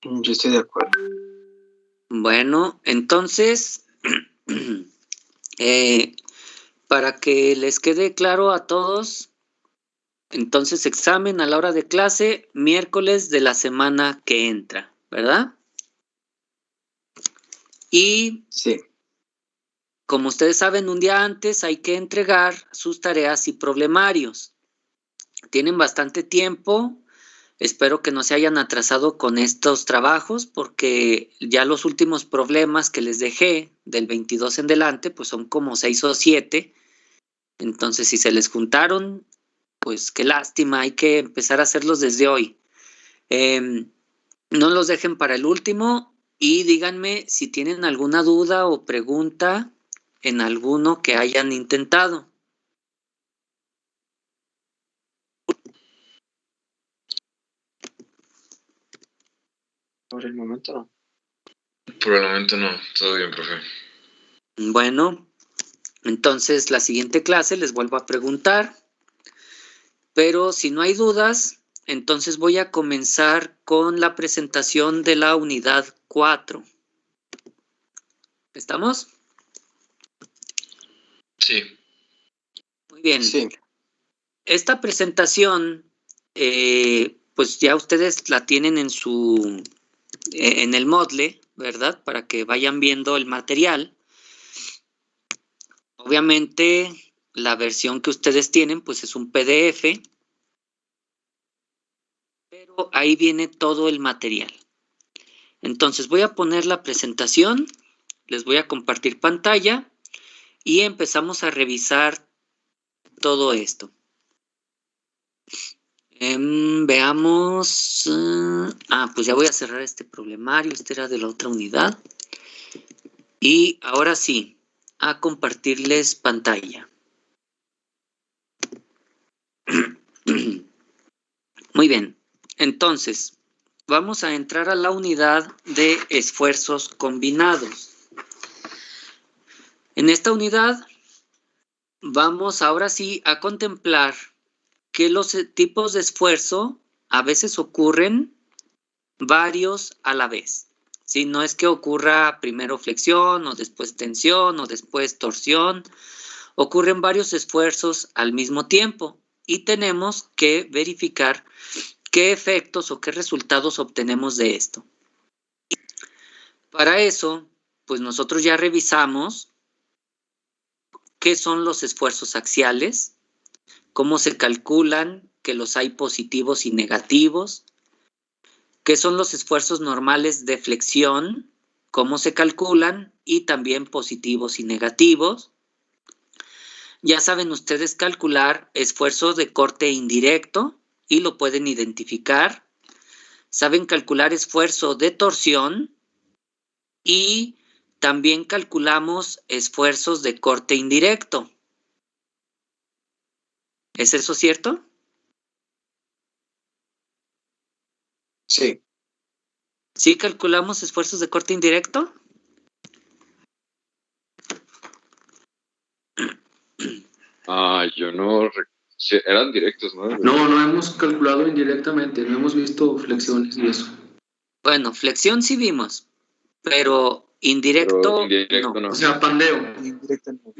Yo estoy de acuerdo. Bueno, entonces, para que les quede claro a todos, entonces examen a la hora de clase, miércoles de la semana que entra, ¿verdad? Y Sí. como ustedes saben, un día antes hay que entregar sus tareas y problemarios. Tienen bastante tiempo. Espero que no se hayan atrasado con estos trabajos porque ya los últimos problemas que les dejé del 22 en delante, pues son como 6 o 7. Entonces, si se les juntaron, pues qué lástima, hay que empezar a hacerlos desde hoy. No los dejen para el último y díganme si tienen alguna duda o pregunta en alguno que hayan intentado. Por el momento no. Por el momento no, todo bien, profe. Bueno, entonces la siguiente clase les vuelvo a preguntar, pero si no hay dudas, entonces voy a comenzar con la presentación de la unidad 4. ¿Estamos? Sí. Muy bien. Sí. Esta presentación, pues ya ustedes la tienen en el Moodle, ¿verdad? Para que vayan viendo el material. Obviamente, la versión que ustedes tienen, pues es un PDF, pero ahí viene todo el material. Entonces voy a poner la presentación, les voy a compartir pantalla y empezamos a revisar todo esto. Veamos. Pues ya voy a cerrar este problemario. Este era de la otra unidad. Y ahora sí, a compartirles pantalla. Muy bien. Entonces, vamos a entrar a la unidad de esfuerzos combinados. En esta unidad vamos ahora sí a contemplar que los tipos de esfuerzo a veces ocurren varios a la vez. ¿Sí? No es que ocurra primero flexión o después tensión o después torsión. Ocurren varios esfuerzos al mismo tiempo y tenemos que verificar qué efectos o qué resultados obtenemos de esto. Para eso, pues nosotros ya revisamos qué son los esfuerzos axiales, cómo se calculan, que los hay positivos y negativos, qué son los esfuerzos normales de flexión, cómo se calculan y también positivos y negativos. Ya saben ustedes calcular esfuerzos de corte indirecto y lo pueden identificar. Saben calcular esfuerzo de torsión y también calculamos esfuerzos de corte indirecto. ¿Es eso cierto? Sí. ¿Sí calculamos esfuerzos de corte indirecto? Yo no... Sí, eran directos, ¿no? No hemos calculado indirectamente, no hemos visto flexiones y eso. Bueno, flexión sí vimos, pero indirecto, no. O sea, pandeo. Indirecto no.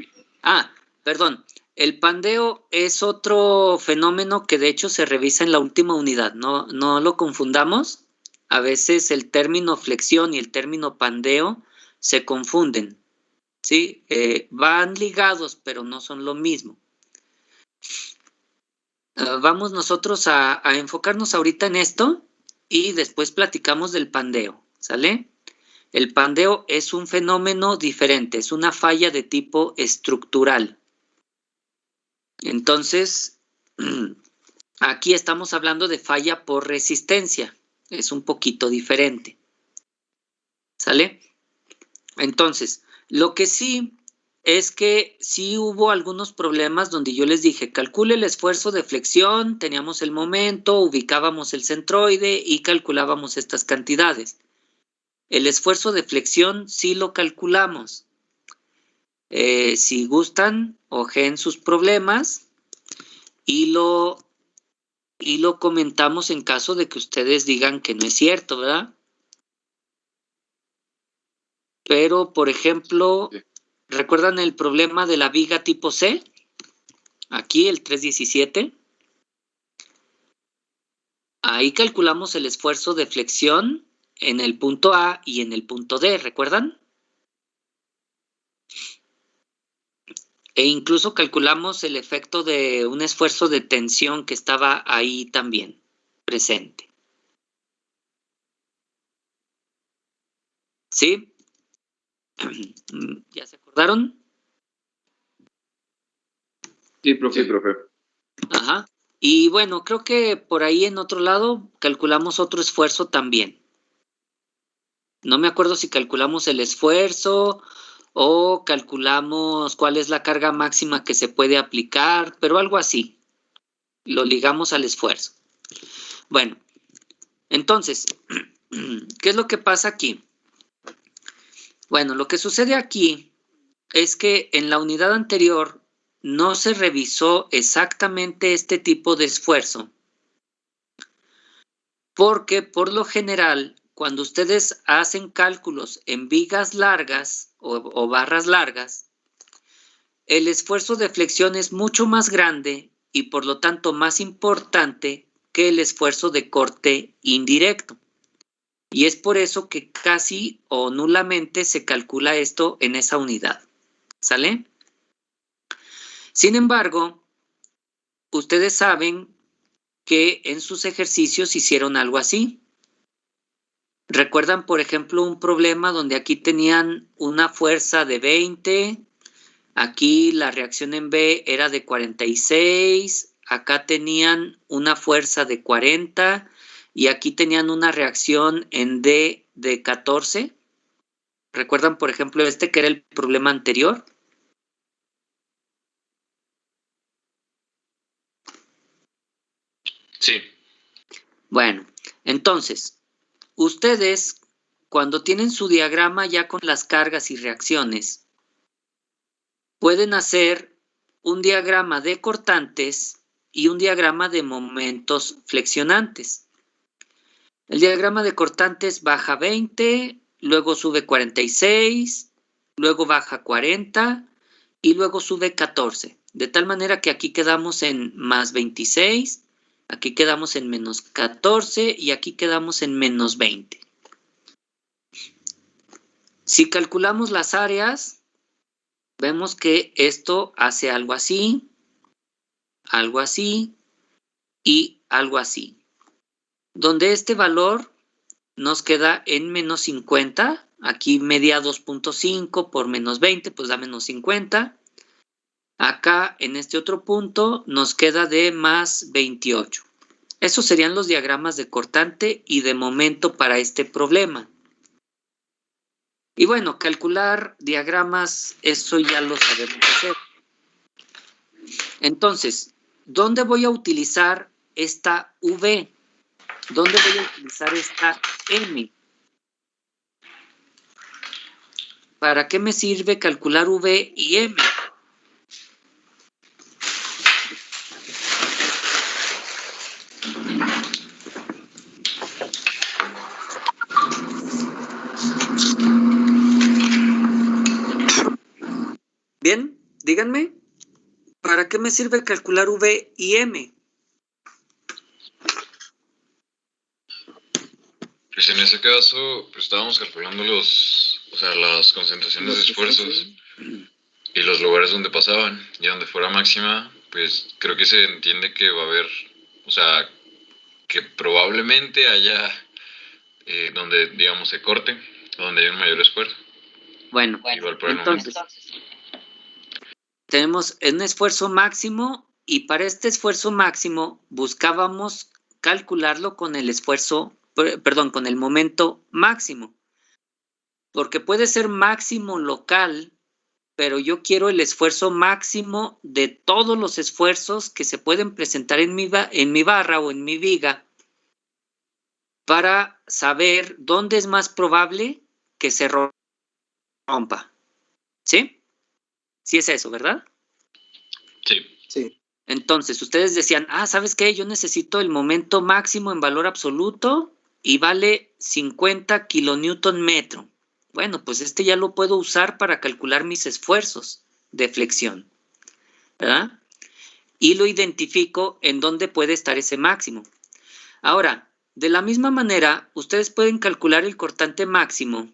Perdón. El pandeo es otro fenómeno que de hecho se revisa en la última unidad. No lo confundamos. A veces el término flexión y el término pandeo se confunden. ¿Sí? Van ligados, pero no son lo mismo. Vamos nosotros a enfocarnos ahorita en esto y después platicamos del pandeo. ¿Sale? El pandeo es un fenómeno diferente, es una falla de tipo estructural. Entonces, aquí estamos hablando de falla por resistencia. Es un poquito diferente. ¿Sale? Entonces, lo que sí es que sí hubo algunos problemas donde yo les dije, calcule el esfuerzo de flexión, teníamos el momento, ubicábamos el centroide y calculábamos estas cantidades. El esfuerzo de flexión sí lo calculamos. Si gustan, ojeen sus problemas y lo comentamos en caso de que ustedes digan que no es cierto, ¿verdad? Pero, por ejemplo, Sí. ¿recuerdan el problema de la viga tipo C? Aquí, el 317. Ahí calculamos el esfuerzo de flexión en el punto A y en el punto D, ¿recuerdan? E incluso calculamos el efecto de un esfuerzo de tensión que estaba ahí también presente. ¿Sí? ¿Ya se acordaron? Sí, profe. Sí, profe. Ajá. Y bueno, creo que por ahí en otro lado calculamos otro esfuerzo también. No me acuerdo si calculamos el esfuerzo o calculamos cuál es la carga máxima que se puede aplicar, pero algo así. Lo ligamos al esfuerzo. Bueno, entonces, ¿qué es lo que pasa aquí? Bueno, lo que sucede aquí es que en la unidad anterior no se revisó exactamente este tipo de esfuerzo, porque por lo general, cuando ustedes hacen cálculos en vigas largas o barras largas, el esfuerzo de flexión es mucho más grande y por lo tanto más importante que el esfuerzo de corte indirecto. Y es por eso que casi o nulamente se calcula esto en esa unidad. ¿Sale? Sin embargo, ustedes saben que en sus ejercicios hicieron algo así. ¿Recuerdan, por ejemplo, un problema donde aquí tenían una fuerza de 20, aquí la reacción en B era de 46, acá tenían una fuerza de 40 y aquí tenían una reacción en D de 14? ¿Recuerdan, por ejemplo, este que era el problema anterior? Sí. Bueno, entonces, ustedes, cuando tienen su diagrama ya con las cargas y reacciones, pueden hacer un diagrama de cortantes y un diagrama de momentos flexionantes. El diagrama de cortantes baja 20, luego sube 46, luego baja 40 y luego sube 14. De tal manera que aquí quedamos en más 26, aquí quedamos en menos 14 y aquí quedamos en menos 20. Si calculamos las áreas, vemos que esto hace algo así y algo así. Donde este valor nos queda en menos 50, aquí media 2.5 por menos 20, pues da menos 50. Acá en este otro punto nos queda de más 28. Esos serían los diagramas de cortante y de momento para este problema. Y bueno, calcular diagramas, eso ya lo sabemos hacer. Entonces, ¿dónde voy a utilizar esta V? ¿Dónde voy a utilizar esta M? ¿Para qué me sirve calcular V y M? Bien, díganme, ¿para qué me sirve calcular V y M? Pues en ese caso, pues estábamos calculando las concentraciones de esfuerzos y los lugares donde pasaban. Y donde fuera máxima, pues creo que se entiende que va a haber, o sea, que probablemente haya donde, digamos, se corte, o donde hay un mayor esfuerzo. Bueno, Igual por el entonces, tenemos un esfuerzo máximo y para este esfuerzo máximo buscábamos calcularlo con el esfuerzo, perdón, con el momento máximo. Porque puede ser máximo local, pero yo quiero el esfuerzo máximo de todos los esfuerzos que se pueden presentar en mi barra o en mi viga para saber dónde es más probable que se rompa. ¿Sí? Sí es eso, ¿verdad? Sí. Sí. Entonces, ustedes decían, ¿sabes qué? Yo necesito el momento máximo en valor absoluto y vale 50 kilonewton metro. Bueno, pues este ya lo puedo usar para calcular mis esfuerzos de flexión, ¿verdad? Y lo identifico en dónde puede estar ese máximo. Ahora, de la misma manera, ustedes pueden calcular el cortante máximo,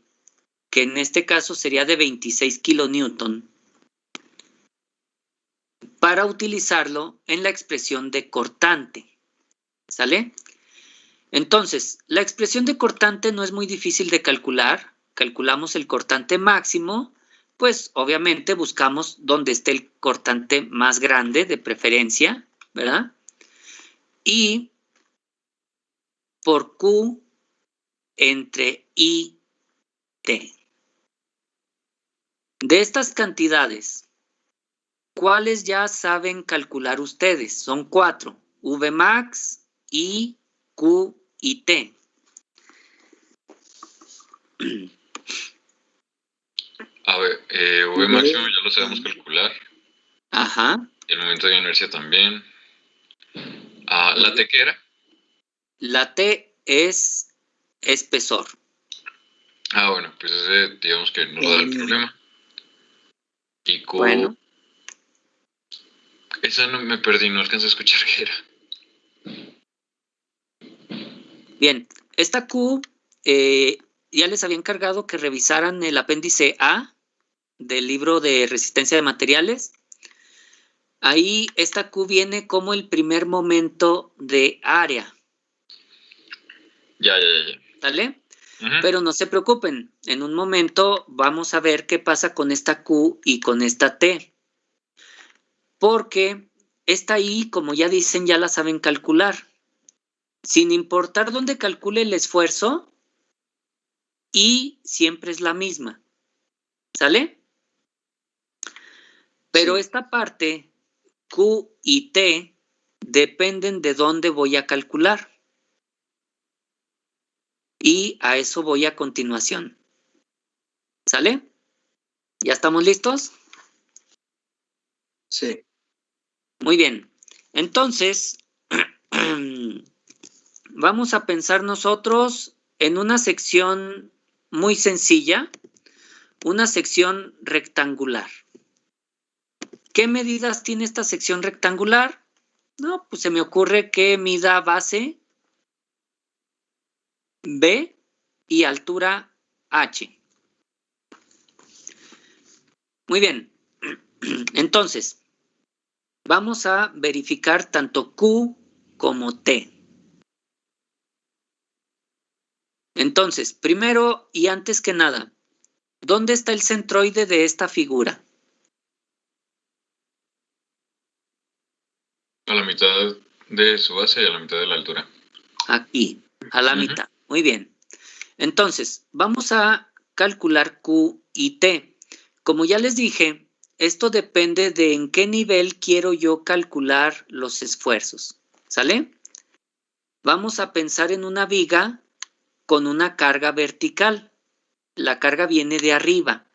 que en este caso sería de 26 kilonewton, para utilizarlo en la expresión de cortante. ¿Sale? Entonces, la expresión de cortante no es muy difícil de calcular. Calculamos el cortante máximo, pues obviamente buscamos dónde esté el cortante más grande de preferencia, ¿verdad? Y por Q entre I, T. De estas cantidades, ¿cuáles ya saben calcular ustedes? Son 4. Vmax, I, Q y T. A ver, V máximo ya lo sabemos calcular. Ajá. El momento de inercia también. ¿La T qué era? La T es espesor. Bueno, pues ese digamos que no lo da el problema. Y Q... Bueno. Esa no me perdí, no alcancé a escuchar qué era. Bien, esta Q ya les había encargado que revisaran el apéndice A del libro de resistencia de materiales. Ahí esta Q viene como el primer momento de área. Ya. ¿Sale? Uh-huh. Pero no se preocupen, en un momento vamos a ver qué pasa con esta Q y con esta T. Porque esta I, como ya dicen, ya la saben calcular. Sin importar dónde calcule el esfuerzo, I siempre es la misma. ¿Sale? Pero Sí. esta parte, Q y T, dependen de dónde voy a calcular. Y a eso voy a continuación. ¿Sale? ¿Ya estamos listos? Sí. Muy bien. Entonces, vamos a pensar nosotros en una sección muy sencilla, una sección rectangular. ¿Qué medidas tiene esta sección rectangular? No, pues se me ocurre que mida base B y altura H. Muy bien. Entonces, vamos a verificar tanto Q como T. Entonces, primero y antes que nada, ¿dónde está el centroide de esta figura? A la mitad de su base y a la mitad de la altura. Aquí, a la mitad. Muy bien. Entonces, vamos a calcular Q y T. Como ya les dije, esto depende de en qué nivel quiero yo calcular los esfuerzos. ¿Sale? Vamos a pensar en una viga con una carga vertical. La carga viene de arriba.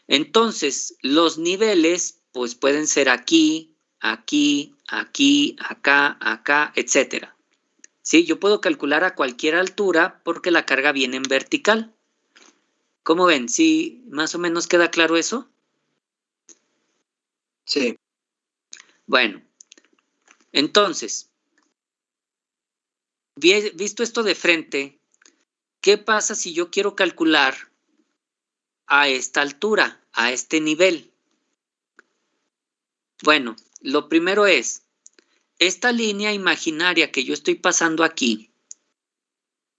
Entonces, los niveles pues pueden ser aquí, aquí, aquí, acá, acá, etcétera. ¿Sí? Yo puedo calcular a cualquier altura porque la carga viene en vertical. ¿Cómo ven? ¿Sí más o menos queda claro eso? Sí. Bueno, entonces, visto esto de frente, ¿qué pasa si yo quiero calcular a esta altura, a este nivel? Bueno, lo primero es, esta línea imaginaria que yo estoy pasando aquí,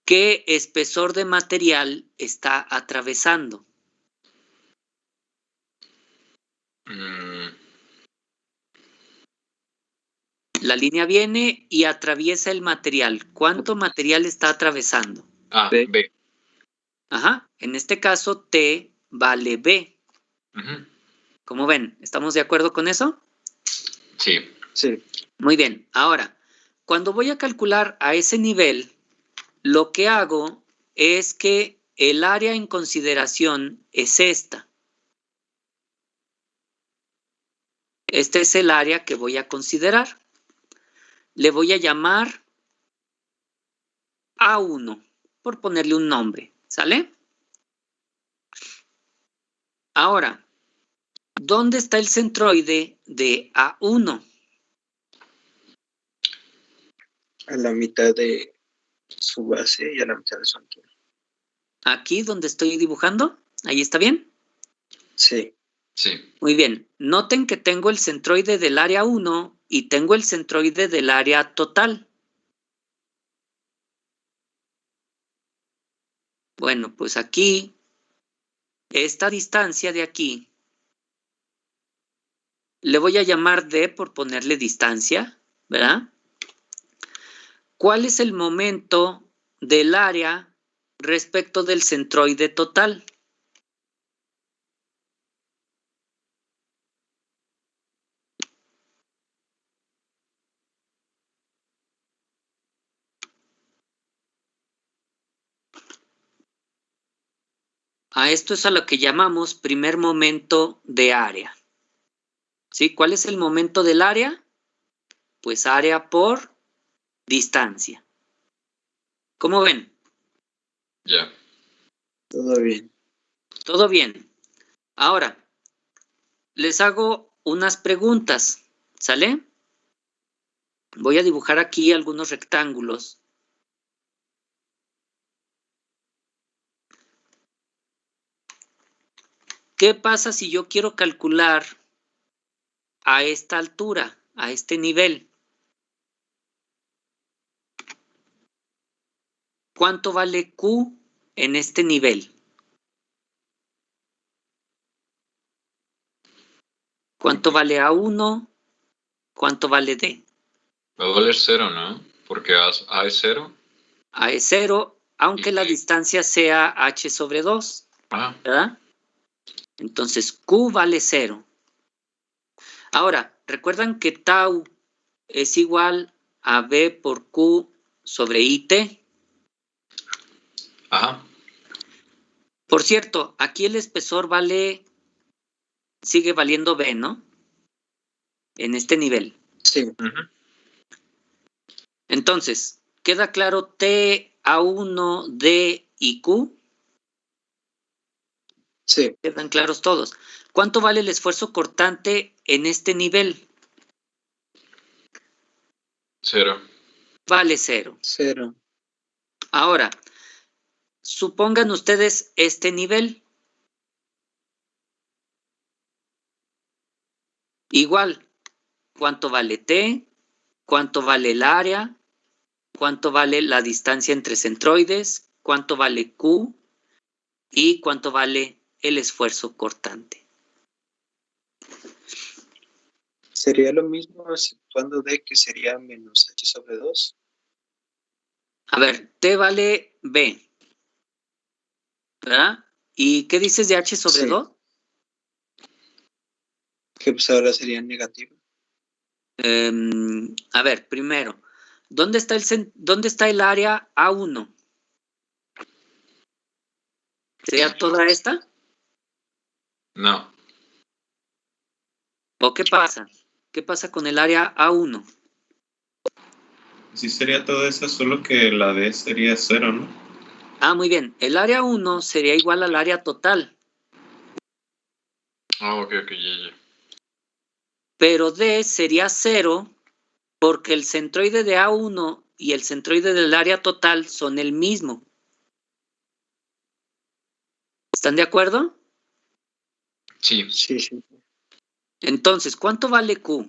¿qué espesor de material está atravesando? La línea viene y atraviesa el material. ¿Cuánto material está atravesando? B. Ajá, en este caso T vale B. Uh-huh. ¿Cómo ven? ¿Estamos de acuerdo con eso? Sí. Sí. Muy bien. Ahora, cuando voy a calcular a ese nivel, lo que hago es que el área en consideración es esta. Este es el área que voy a considerar. Le voy a llamar A1, por ponerle un nombre. ¿Sale? Ahora, ¿dónde está el centroide de A1? A la mitad de su base y a la mitad de su altura. Aquí donde estoy dibujando. ¿Ahí está bien? Sí, Sí. Muy bien. Noten que tengo el centroide del área 1 y tengo el centroide del área total. Bueno, pues aquí, esta distancia de aquí, le voy a llamar D por ponerle distancia, ¿verdad? ¿Cuál es el momento del área respecto del centroide total? A esto es a lo que llamamos primer momento de área. ¿Sí? ¿Cuál es el momento del área? Pues área por distancia. ¿Cómo ven? Ya. todo bien. Todo bien. Ahora, les hago unas preguntas, ¿sale? Voy a dibujar aquí algunos rectángulos. ¿Qué pasa si yo quiero calcular a esta altura, a este nivel? ¿Cuánto vale Q en este nivel? ¿Cuánto vale A1? ¿Cuánto vale D? Va a valer 0, ¿no? Porque A es 0. A es 0, aunque la distancia sea h sobre 2, Ah, ¿verdad? Entonces Q vale 0. Ahora, ¿recuerdan que tau es igual a B por Q sobre IT? ajá. Por cierto, aquí el espesor sigue valiendo B, ¿no? En este nivel. Sí, Ujú. Entonces, ¿queda claro T, A1, D y Q? sí, Quedan claros todos. ¿Cuánto vale el esfuerzo cortante en este nivel? 0. Vale 0. 0. Ahora, supongan ustedes este nivel. Igual, ¿cuánto vale T? ¿Cuánto vale el área? ¿Cuánto vale la distancia entre centroides? ¿Cuánto vale Q? ¿Y cuánto vale el esfuerzo cortante? Sería lo mismo acentuando D, que sería menos H sobre 2. A ver, T vale B, ¿verdad? ¿Y qué dices de H sobre Sí. 2? Que pues ahora sería negativo. A ver, primero, ¿dónde está el área A1? ¿Sería toda esta? No. ¿O qué pasa? ¿Qué pasa con el área A1? Sí sería todo eso, solo que la D sería 0, ¿no? Ah, muy bien. El área 1 sería igual al área total, Ah, ok, ya. pero D sería 0 porque el centroide de A1 y el centroide del área total son el mismo. ¿Están de acuerdo? Sí. Sí, sí. Entonces, ¿cuánto vale Q?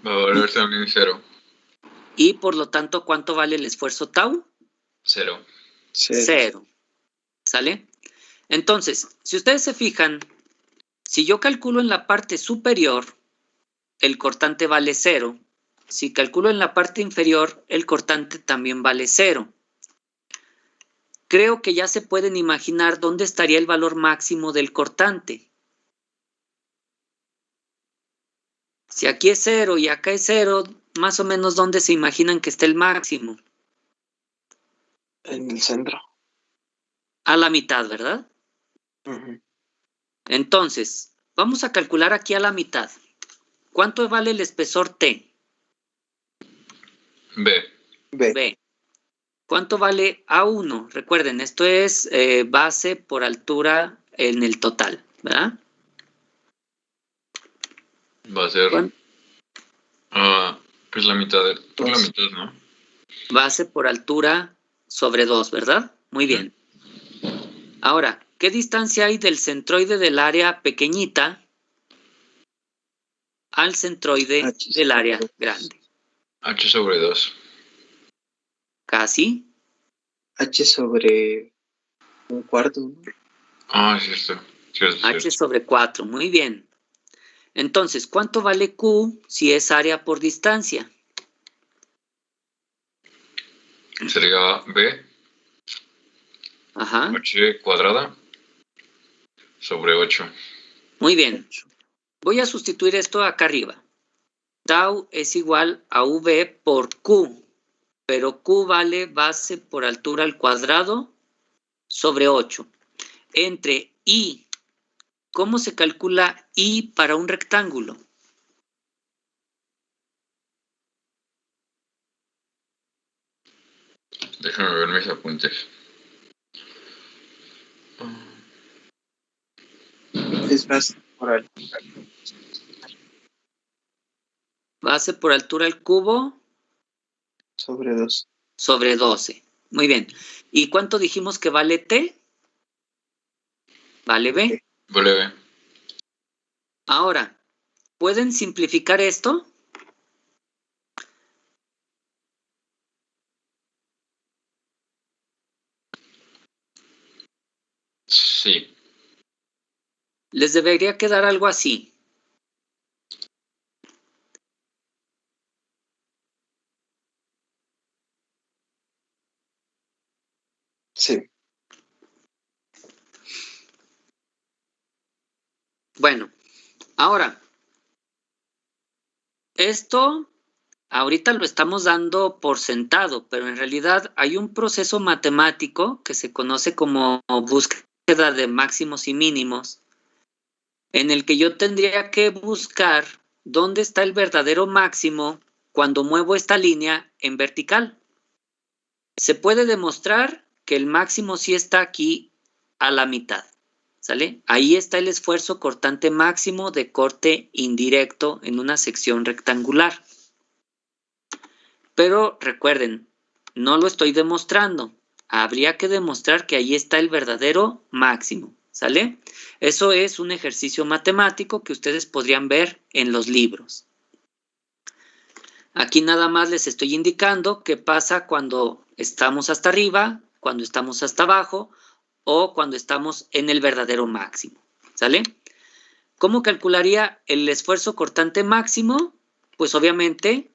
Va a valer también 0. Y por lo tanto, ¿cuánto vale el esfuerzo tau? 0. 0. 0. ¿Sale? Entonces, si ustedes se fijan, si yo calculo en la parte superior, el cortante vale 0. Si calculo en la parte inferior, el cortante también vale 0. Creo que ya se pueden imaginar dónde estaría el valor máximo del cortante. Si aquí es 0 y acá es 0, más o menos dónde se imaginan que está el máximo. En el centro. A la mitad, ¿verdad? Ujú. Entonces, vamos a calcular aquí a la mitad. ¿Cuánto vale el espesor T? B. B. B. ¿Cuánto vale A1? Recuerden, esto es base por altura en el total, ¿verdad? Va a ser ¿Cuánto? pues la mitad, por la mitad, ¿no? Base por altura sobre 2, ¿verdad? Muy bien. Ahora, ¿qué distancia hay del centroide del área pequeñita al centroide H del área sobre 2. grande? H sobre 2. Casi. H sobre un cuarto, ¿no? Ah, es cierto. Cierto, H cierto. sobre 4. Muy bien. Entonces, ¿cuánto vale Q si es área por distancia? Sería B, Ajá. H cuadrada sobre 8. Muy bien. Voy a sustituir esto acá arriba. Tau es igual a V por Q, pero Q vale base por altura al cuadrado sobre 8. Entre I, ¿cómo se calcula I para un rectángulo? Déjame ver mis apuntes. Es base por altura Base por altura al cubo sobre 2. sobre 12. Muy bien. ¿Y cuánto dijimos que vale T? Vale B. Vale, B. Ahora, ¿pueden simplificar esto? Sí. Les debería quedar algo así. Sí. Bueno, ahora, esto ahorita lo estamos dando por sentado, pero en realidad hay un proceso matemático que se conoce como búsqueda de máximos y mínimos, en el que yo tendría que buscar dónde está el verdadero máximo cuando muevo esta línea en vertical. Se puede demostrar que el máximo sí está aquí a la mitad, ¿sale? Ahí está el esfuerzo cortante máximo de corte indirecto en una sección rectangular. Pero recuerden, no lo estoy demostrando. Habría que demostrar que ahí está el verdadero máximo, ¿sale? Eso es un ejercicio matemático que ustedes podrían ver en los libros. Aquí nada más les estoy indicando qué pasa cuando estamos hasta arriba, cuando estamos hasta abajo o cuando estamos en el verdadero máximo, ¿sale? ¿Cómo calcularía el esfuerzo cortante máximo? Pues obviamente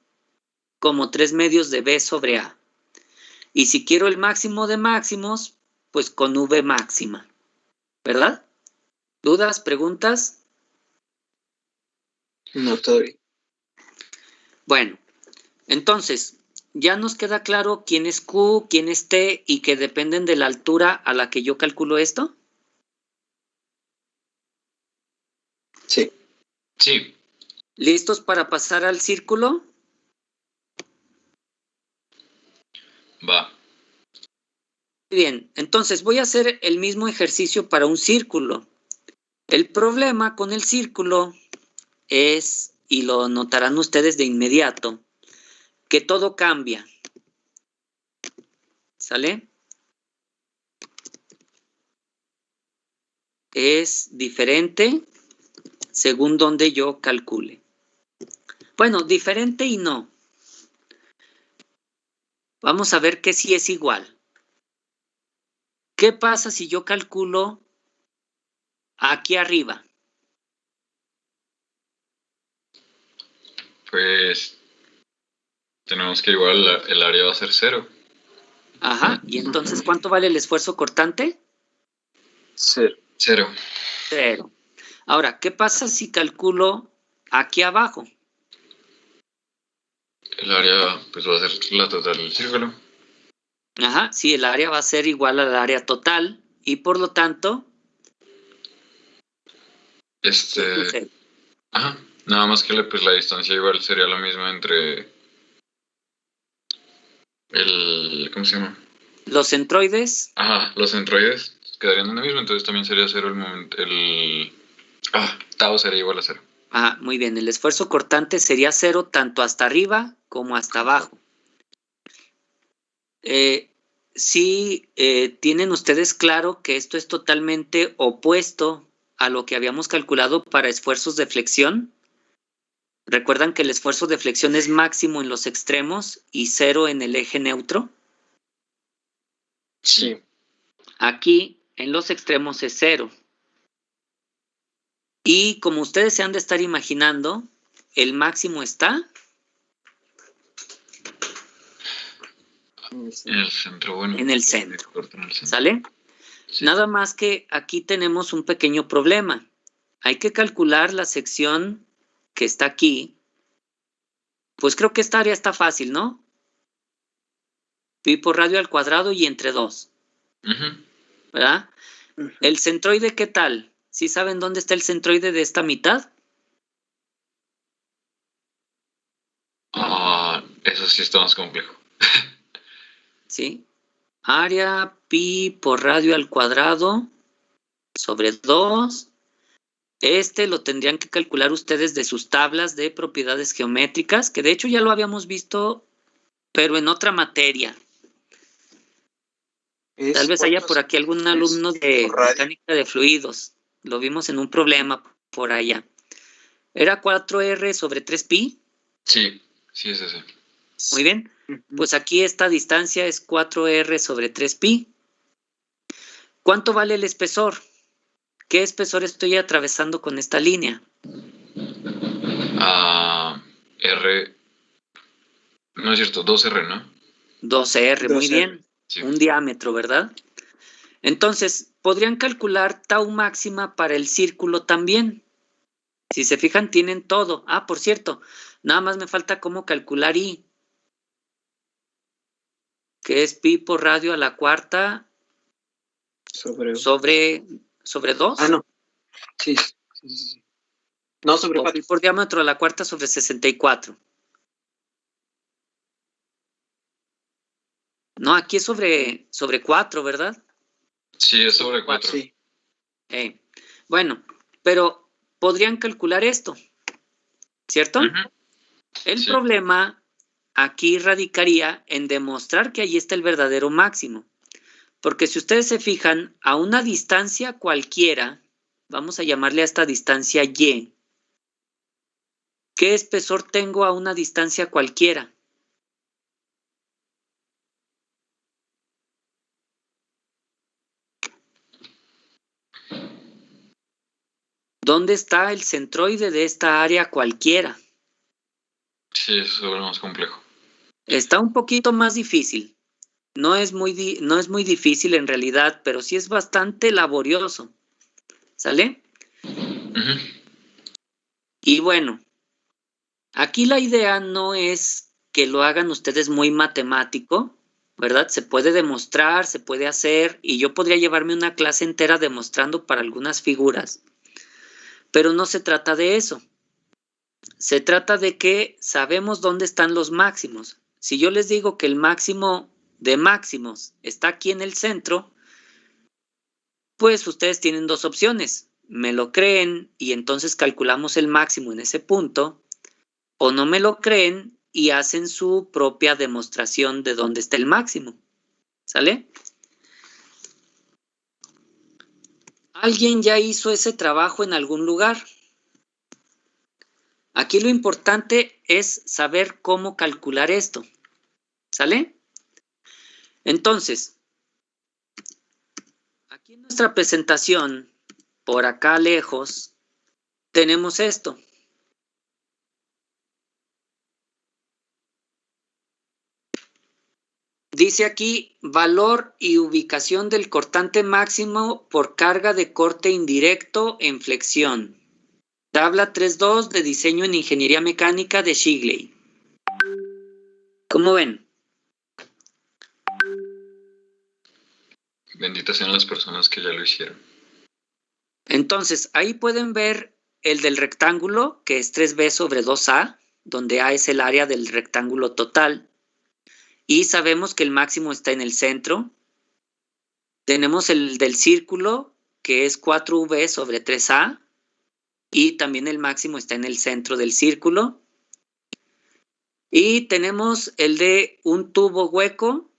como 3/2 de B sobre A. Y si quiero el máximo de máximos, pues con V máxima, ¿verdad? ¿Dudas, preguntas? No, todavía. Bueno, entonces, ya nos queda claro quién es Q, quién es T y que dependen de la altura a la que yo calculo esto. Sí. Sí. ¿Listos para pasar al círculo? Va. Muy bien, entonces voy a hacer el mismo ejercicio para un círculo. El problema con el círculo es, y lo notarán ustedes de inmediato, que todo cambia. ¿Sale? Es diferente según donde yo calcule. Bueno, diferente y no. Vamos a ver que sí es igual. ¿Qué pasa si yo calculo aquí arriba? Pues tenemos que igual el área va a ser 0. Ajá, y entonces, ¿cuánto vale el esfuerzo cortante? 0. 0. 0. Ahora, ¿qué pasa si calculo aquí abajo? El área pues va a ser la total del círculo. Ajá, sí, el área va a ser igual al área total y por lo tanto... Ajá. Nada más que pues la distancia igual sería la misma entre el... ¿Cómo se llama? Los centroides, Ajá, los centroides quedarían en lo mismo, entonces también sería 0 tau sería igual a 0. muy bien, el esfuerzo cortante sería 0 tanto hasta arriba como hasta abajo. Sí, tienen ustedes claro que esto es totalmente opuesto a lo que habíamos calculado para esfuerzos de flexión. ¿Recuerdan que el esfuerzo de flexión es máximo en los extremos y 0 en el eje neutro? Sí. Aquí en los extremos es 0. Y como ustedes se han de estar imaginando, el máximo está En el centro, bueno. en el centro. Corta en el centro. ¿Sale? Sí. Nada más que aquí tenemos un pequeño problema. Hay que calcular la sección que está aquí. Pues creo que esta área está fácil, ¿no? Pi por radio al cuadrado y entre 2. Ujú. ¿Verdad? ¿El centroide qué tal? ¿Sí saben dónde está el centroide de esta mitad? Eso sí está más complejo. ¿Sí? Área pi por radio al cuadrado sobre 2. Este lo tendrían que calcular ustedes de sus tablas de propiedades geométricas, que de hecho ya lo habíamos visto, pero en otra materia. Tal vez haya por aquí algún alumno de mecánica de fluidos. Lo vimos en un problema por allá. ¿Era 4R sobre 3pi? Sí, sí es ese. Muy bien. Pues aquí esta distancia es 4R sobre 3pi. ¿Cuánto vale el espesor? ¿Qué espesor estoy atravesando con esta línea? R. No es cierto, 2R, ¿no? 12R, muy 12R. bien. Sí. Un diámetro, ¿verdad? Entonces, podrían calcular tau máxima para el círculo también. Si se fijan, tienen todo. Por cierto, nada más me falta cómo calcular I, que es pi por radio a la cuarta sobre 2. No. Sí. No, sobre O 4. pi por diámetro a la cuarta sobre 64. No, aquí es sobre 4, ¿verdad? Sí, es sobre 4. Sí. Bueno, pero podrían calcular esto, ¿cierto? Ujú. El Sí. problema aquí radicaría en demostrar que ahí está el verdadero máximo. Porque si ustedes se fijan, a una distancia cualquiera, vamos a llamarle a esta distancia Y, ¿qué espesor tengo a una distancia cualquiera? ¿Dónde está el centroide de esta área cualquiera? Sí, eso es lo más complejo. Está un poquito más difícil. No es muy difícil en realidad, pero sí es bastante laborioso. ¿Sale? Ujú. Y bueno, aquí la idea no es que lo hagan ustedes muy matemático, ¿verdad? Se puede demostrar, se puede hacer, y yo podría llevarme una clase entera demostrando para algunas figuras. Pero no se trata de eso. Se trata de que sabemos dónde están los máximos. Si yo les digo que el máximo de máximos está aquí en el centro, pues ustedes tienen dos opciones. Me lo creen y entonces calculamos el máximo en ese punto, o no me lo creen y hacen su propia demostración de dónde está el máximo. ¿Sale? ¿Alguien ya hizo ese trabajo en algún lugar? Aquí lo importante es saber cómo calcular esto. ¿Sale? Entonces, aquí en nuestra presentación, por acá lejos, tenemos esto. Dice aquí, valor y ubicación del cortante máximo por carga de corte indirecto en flexión. Tabla 3.2 de diseño en ingeniería mecánica de Shigley. ¿Cómo ven? Benditas sean las personas que ya lo hicieron. Entonces, ahí pueden ver el del rectángulo, que es 3b sobre 2a, donde a es el área del rectángulo total. y sabemos que el máximo está en el centro. Tenemos el del círculo, que es 4V sobre 3A, y también el máximo está en el centro del círculo. Y tenemos el de un tubo hueco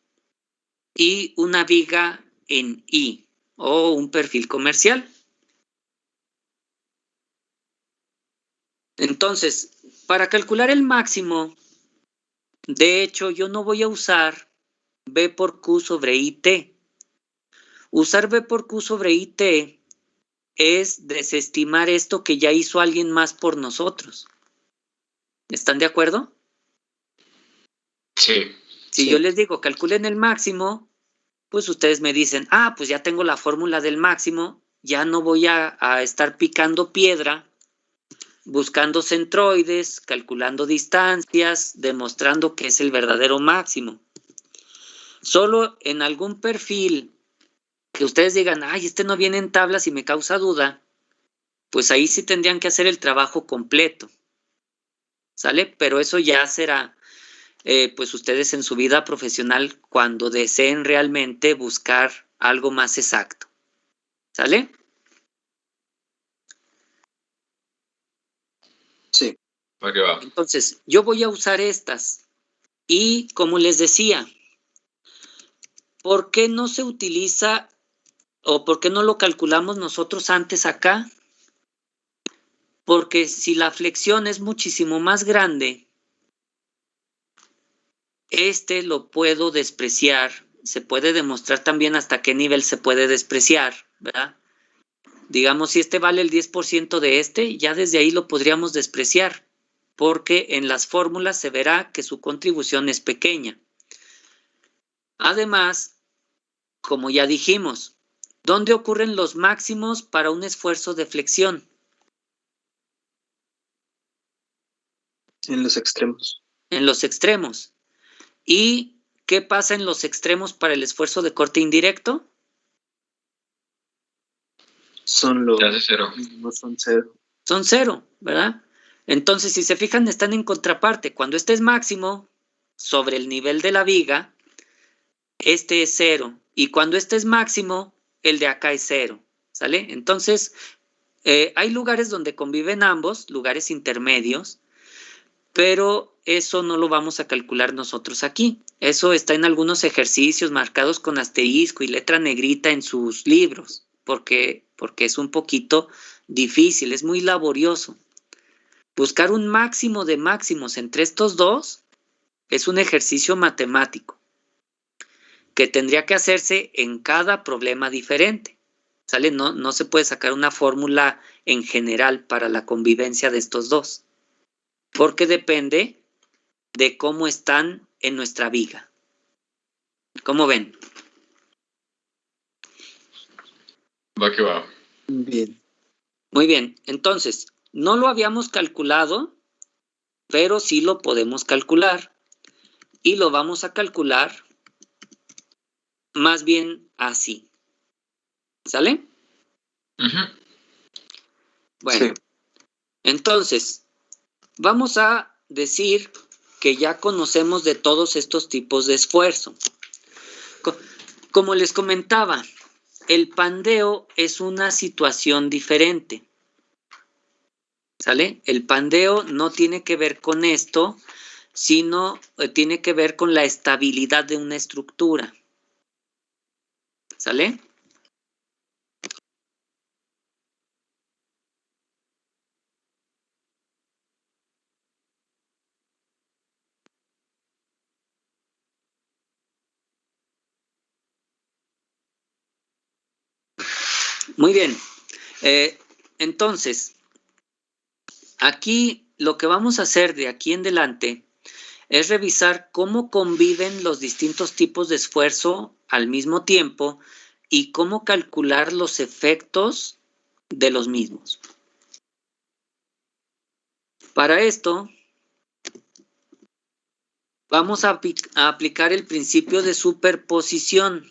y una viga en I, o un perfil comercial. Entonces, para calcular el máximo, de hecho, yo no voy a usar B por Q sobre IT. Usar B por Q sobre IT es desestimar esto que ya hizo alguien más por nosotros. ¿Están de acuerdo? Sí. Si Sí. yo les digo, calculen el máximo, pues ustedes me dicen, pues ya tengo la fórmula del máximo, ya no voy a estar picando piedra, buscando centroides, calculando distancias, demostrando que es el verdadero máximo. Solo en algún perfil que ustedes digan, este no viene en tablas y me causa duda, pues ahí sí tendrían que hacer el trabajo completo. ¿Sale? Pero eso ya será, pues ustedes en su vida profesional cuando deseen realmente buscar algo más exacto. ¿Sale? Sí. ¿Para qué va? Entonces, yo voy a usar estas. Y como les decía, ¿por qué no se utiliza o por qué no lo calculamos nosotros antes acá? Porque si la flexión es muchísimo más grande, lo puedo despreciar. Se puede demostrar también hasta qué nivel se puede despreciar, ¿verdad? Digamos, si vale el 10% de ya desde ahí lo podríamos despreciar, porque en las fórmulas se verá que su contribución es pequeña. Además, como ya dijimos, ¿dónde ocurren los máximos para un esfuerzo de flexión? En los extremos. En los extremos. ¿Y qué pasa en los extremos para el esfuerzo de corte indirecto? Son los Se hace cero. mismos, son cero. Son cero, ¿verdad? Entonces, si se fijan, están en contraparte. Cuando es máximo sobre el nivel de la viga, es cero. Y cuando es máximo, el de acá es cero. ¿Sale? Entonces, hay lugares donde conviven ambos, lugares intermedios, pero eso no lo vamos a calcular nosotros aquí. Eso está en algunos ejercicios marcados con asterisco y letra negrita en sus libros, porque es un poquito difícil, es muy laborioso. Buscar un máximo de máximos entre estos dos es un ejercicio matemático que tendría que hacerse en cada problema diferente. ¿Sale? No se puede sacar una fórmula en general para la convivencia de estos dos, porque depende de cómo están en nuestra viga. ¿Cómo ven? Va que va. Bien. Muy bien, entonces, no lo habíamos calculado, pero sí lo podemos calcular. Y lo vamos a calcular más bien así. ¿Sale? Ujú. Bueno, Sí. entonces, vamos a decir que ya conocemos de todos estos tipos de esfuerzo. Como les comentaba, el pandeo es una situación diferente. ¿Sale? El pandeo no tiene que ver con esto, sino tiene que ver con la estabilidad de una estructura. ¿Sale? Muy bien. Entonces, aquí lo que vamos a hacer de aquí en adelante es revisar cómo conviven los distintos tipos de esfuerzo al mismo tiempo y cómo calcular los efectos de los mismos. Para esto, vamos a aplicar el principio de superposición.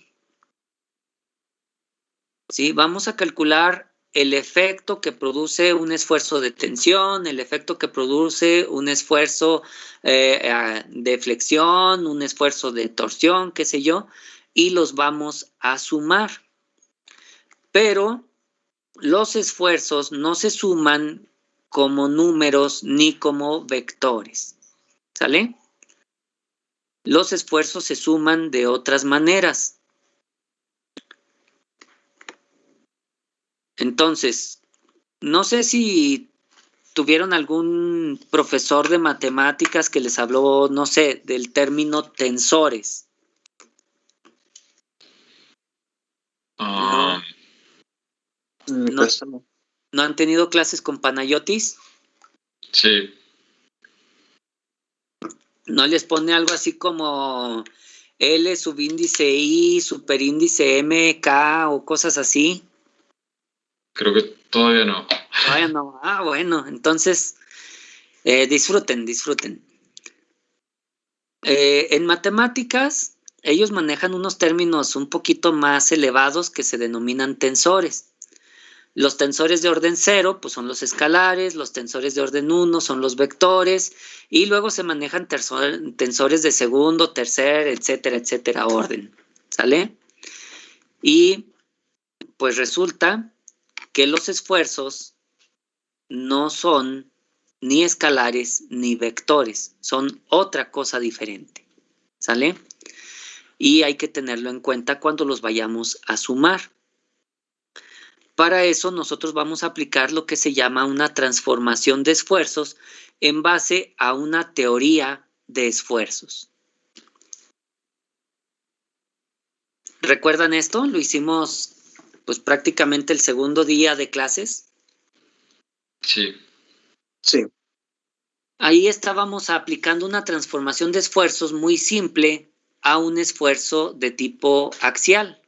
¿Sí? Vamos a calcular el efecto que produce un esfuerzo de tensión, el efecto que produce un esfuerzo de flexión, un esfuerzo de torsión, qué sé yo, y los vamos a sumar. Pero los esfuerzos no se suman como números ni como vectores, ¿sale? Los esfuerzos se suman de otras maneras. Entonces, no sé si tuvieron algún profesor de matemáticas que les habló, no sé, del término tensores. Ah, En mi No. caso no. ¿No han tenido clases con Panayotis? sí. ¿No les pone algo así como L subíndice I, superíndice M, K o cosas así? Creo que todavía no. Todavía no. Ah, bueno, entonces disfruten. En matemáticas, ellos manejan unos términos un poquito más elevados que se denominan tensores. Los tensores de orden 0 pues son los escalares, los tensores de orden 1 son los vectores, y luego se manejan tensores de segundo, tercer, etcétera, orden. ¿Sale? Y pues resulta que los esfuerzos no son ni escalares ni vectores, son otra cosa diferente. ¿Sale? Y hay que tenerlo en cuenta cuando los vayamos a sumar. Para eso nosotros vamos a aplicar lo que se llama una transformación de esfuerzos en base a una teoría de esfuerzos. ¿Recuerdan esto? Lo hicimos pues prácticamente el segundo día de clases. Sí. Sí. Ahí estábamos aplicando una transformación de esfuerzos muy simple a un esfuerzo de tipo axial.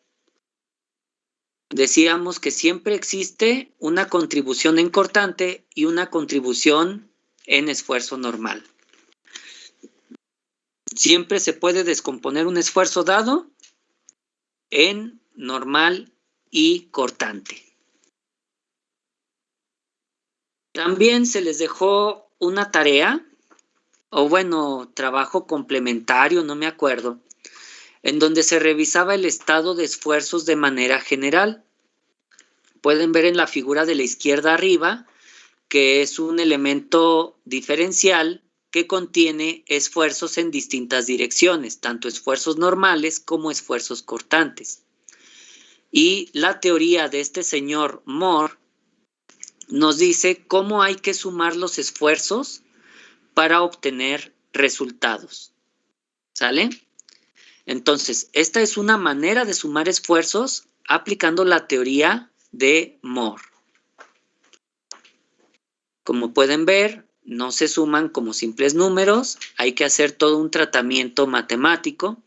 Decíamos que siempre existe una contribución en cortante y una contribución en esfuerzo normal. Siempre se puede descomponer un esfuerzo dado en normal y cortante. También se les dejó una tarea, o bueno, trabajo complementario, no me acuerdo, en donde se revisaba el estado de esfuerzos de manera general. Pueden ver en la figura de la izquierda arriba que es un elemento diferencial que contiene esfuerzos en distintas direcciones, tanto esfuerzos normales como esfuerzos cortantes. Y la teoría de este señor Moore nos dice cómo hay que sumar los esfuerzos para obtener resultados. ¿Sale? Entonces, esta es una manera de sumar esfuerzos aplicando la teoría de Moore. Como pueden ver, no se suman como simples números, hay que hacer todo un tratamiento matemático.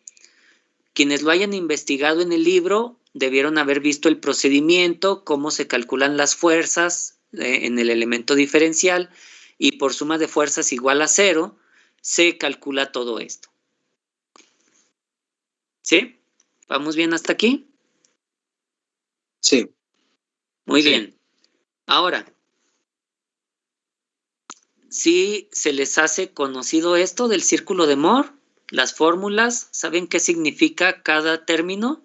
Quienes lo hayan investigado en el libro debieron haber visto el procedimiento, cómo se calculan las fuerzas en el elemento diferencial, y por suma de fuerzas igual a 0, se calcula todo esto. ¿Sí? ¿Vamos bien hasta aquí? Sí. Muy Sí. bien. Ahora, si se les hace conocido esto del círculo de Moore, las fórmulas, ¿saben qué significa cada término?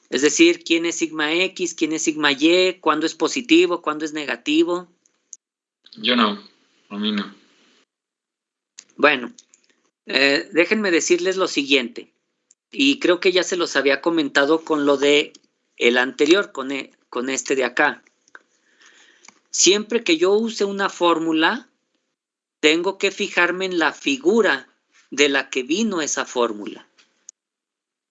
Es decir, quién es sigma X, quién es sigma Y, cuándo es positivo, cuándo es negativo. Yo no. A mí no. Bueno, déjenme decirles lo siguiente, y creo que ya se los había comentado con lo de el anterior, con este de acá. Siempre que yo use una fórmula, tengo que fijarme en la figura de la que vino esa fórmula.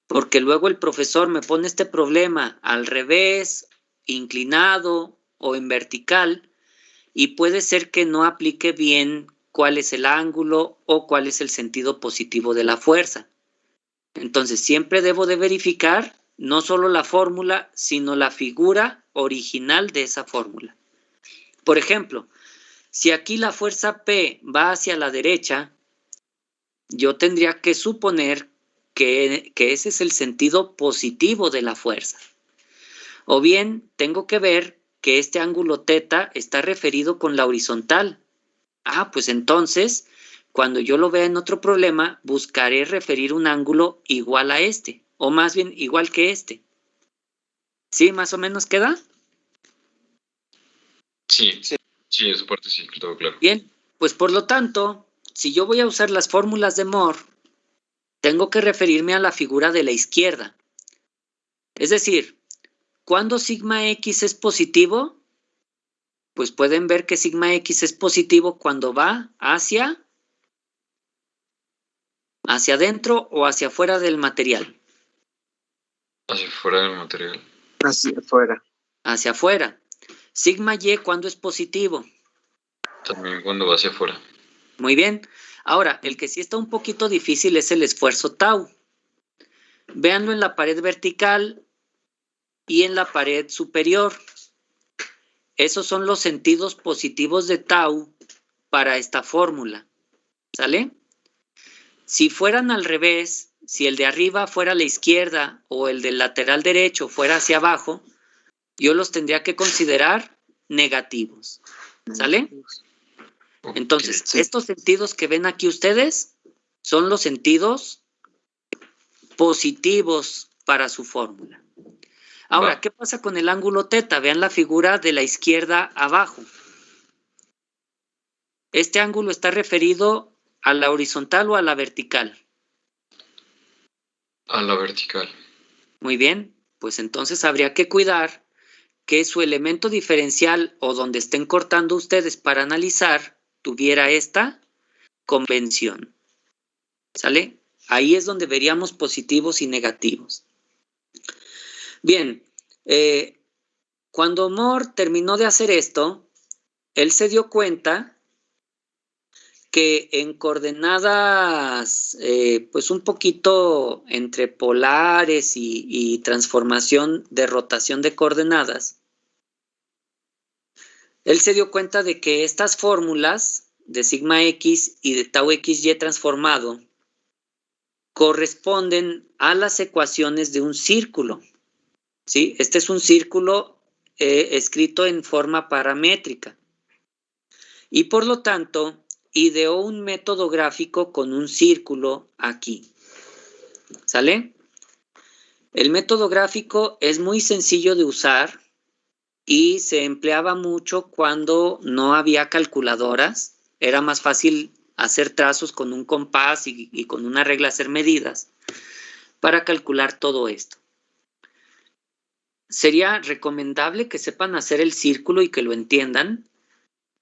Porque luego el profesor me pone este problema al revés, inclinado o en vertical, y puede ser que no aplique bien cuál es el ángulo o cuál es el sentido positivo de la fuerza. Entonces siempre debo de verificar no solo la fórmula, sino la figura original de esa fórmula. Por ejemplo, si aquí la fuerza P va hacia la derecha, yo tendría que suponer que ese es el sentido positivo de la fuerza. O bien tengo que ver que este ángulo θ está referido con la horizontal. Ah, pues entonces, cuando yo lo vea en otro problema, buscaré referir un ángulo igual a este, o más bien igual que este. ¿Sí, más o menos queda? Sí, esa parte sí, todo claro. Bien, pues por lo tanto, si yo voy a usar las fórmulas de Moore, tengo que referirme a la figura de la izquierda. Es decir, ¿cuándo sigma x es positivo? Pues pueden ver que sigma x es positivo cuando va hacia adentro o hacia afuera del material. Hacia fuera del material. Hacia afuera. Hacia afuera. Sigma y, ¿cuándo es positivo? También cuando va hacia afuera. Muy bien. Ahora, el que sí está un poquito difícil es el esfuerzo tau. Véanlo en la pared vertical y en la pared superior. Esos son los sentidos positivos de tau para esta fórmula. ¿Sale? Si fueran al revés, si el de arriba fuera a la izquierda o el del lateral derecho fuera hacia abajo, yo los tendría que considerar negativos. ¿Sale? Entonces, Sí. estos sentidos que ven aquí ustedes son los sentidos positivos para su fórmula. Ahora, ¿qué pasa con el ángulo θ? Vean la figura de la izquierda abajo. Este ángulo está referido a la horizontal o a la vertical. A la vertical. Muy bien, pues entonces habría que cuidar que su elemento diferencial o donde estén cortando ustedes para analizar tuviera esta convención. ¿Sale? Ahí es donde veríamos positivos y negativos. Bien, cuando Moore terminó de hacer esto, él se dio cuenta que en coordenadas pues un poquito entre polares y transformación de rotación de coordenadas, él se dio cuenta de que estas fórmulas de sigma x y de tau xy transformado corresponden a las ecuaciones de un círculo. ¿Sí? Este es un círculo escrito en forma paramétrica. Y por lo tanto, ideó un método gráfico con un círculo aquí. ¿Sale? El método gráfico es muy sencillo de usar y se empleaba mucho cuando no había calculadoras. Era más fácil hacer trazos con un compás y con una regla hacer medidas para calcular todo esto. Sería recomendable que sepan hacer el círculo y que lo entiendan,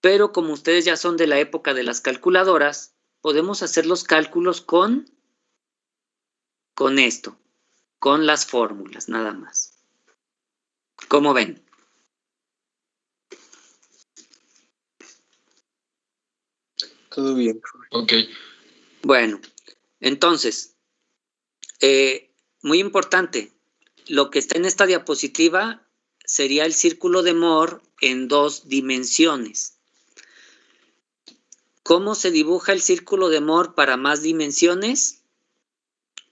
pero como ustedes ya son de la época de las calculadoras, podemos hacer los cálculos con esto, con las fórmulas, nada más. ¿Cómo ven? Todo bien. Ok. Bueno, entonces, muy importante, lo que está en esta diapositiva sería el círculo de Moore en 2 dimensiones. ¿Cómo se dibuja el círculo de Moore para más dimensiones?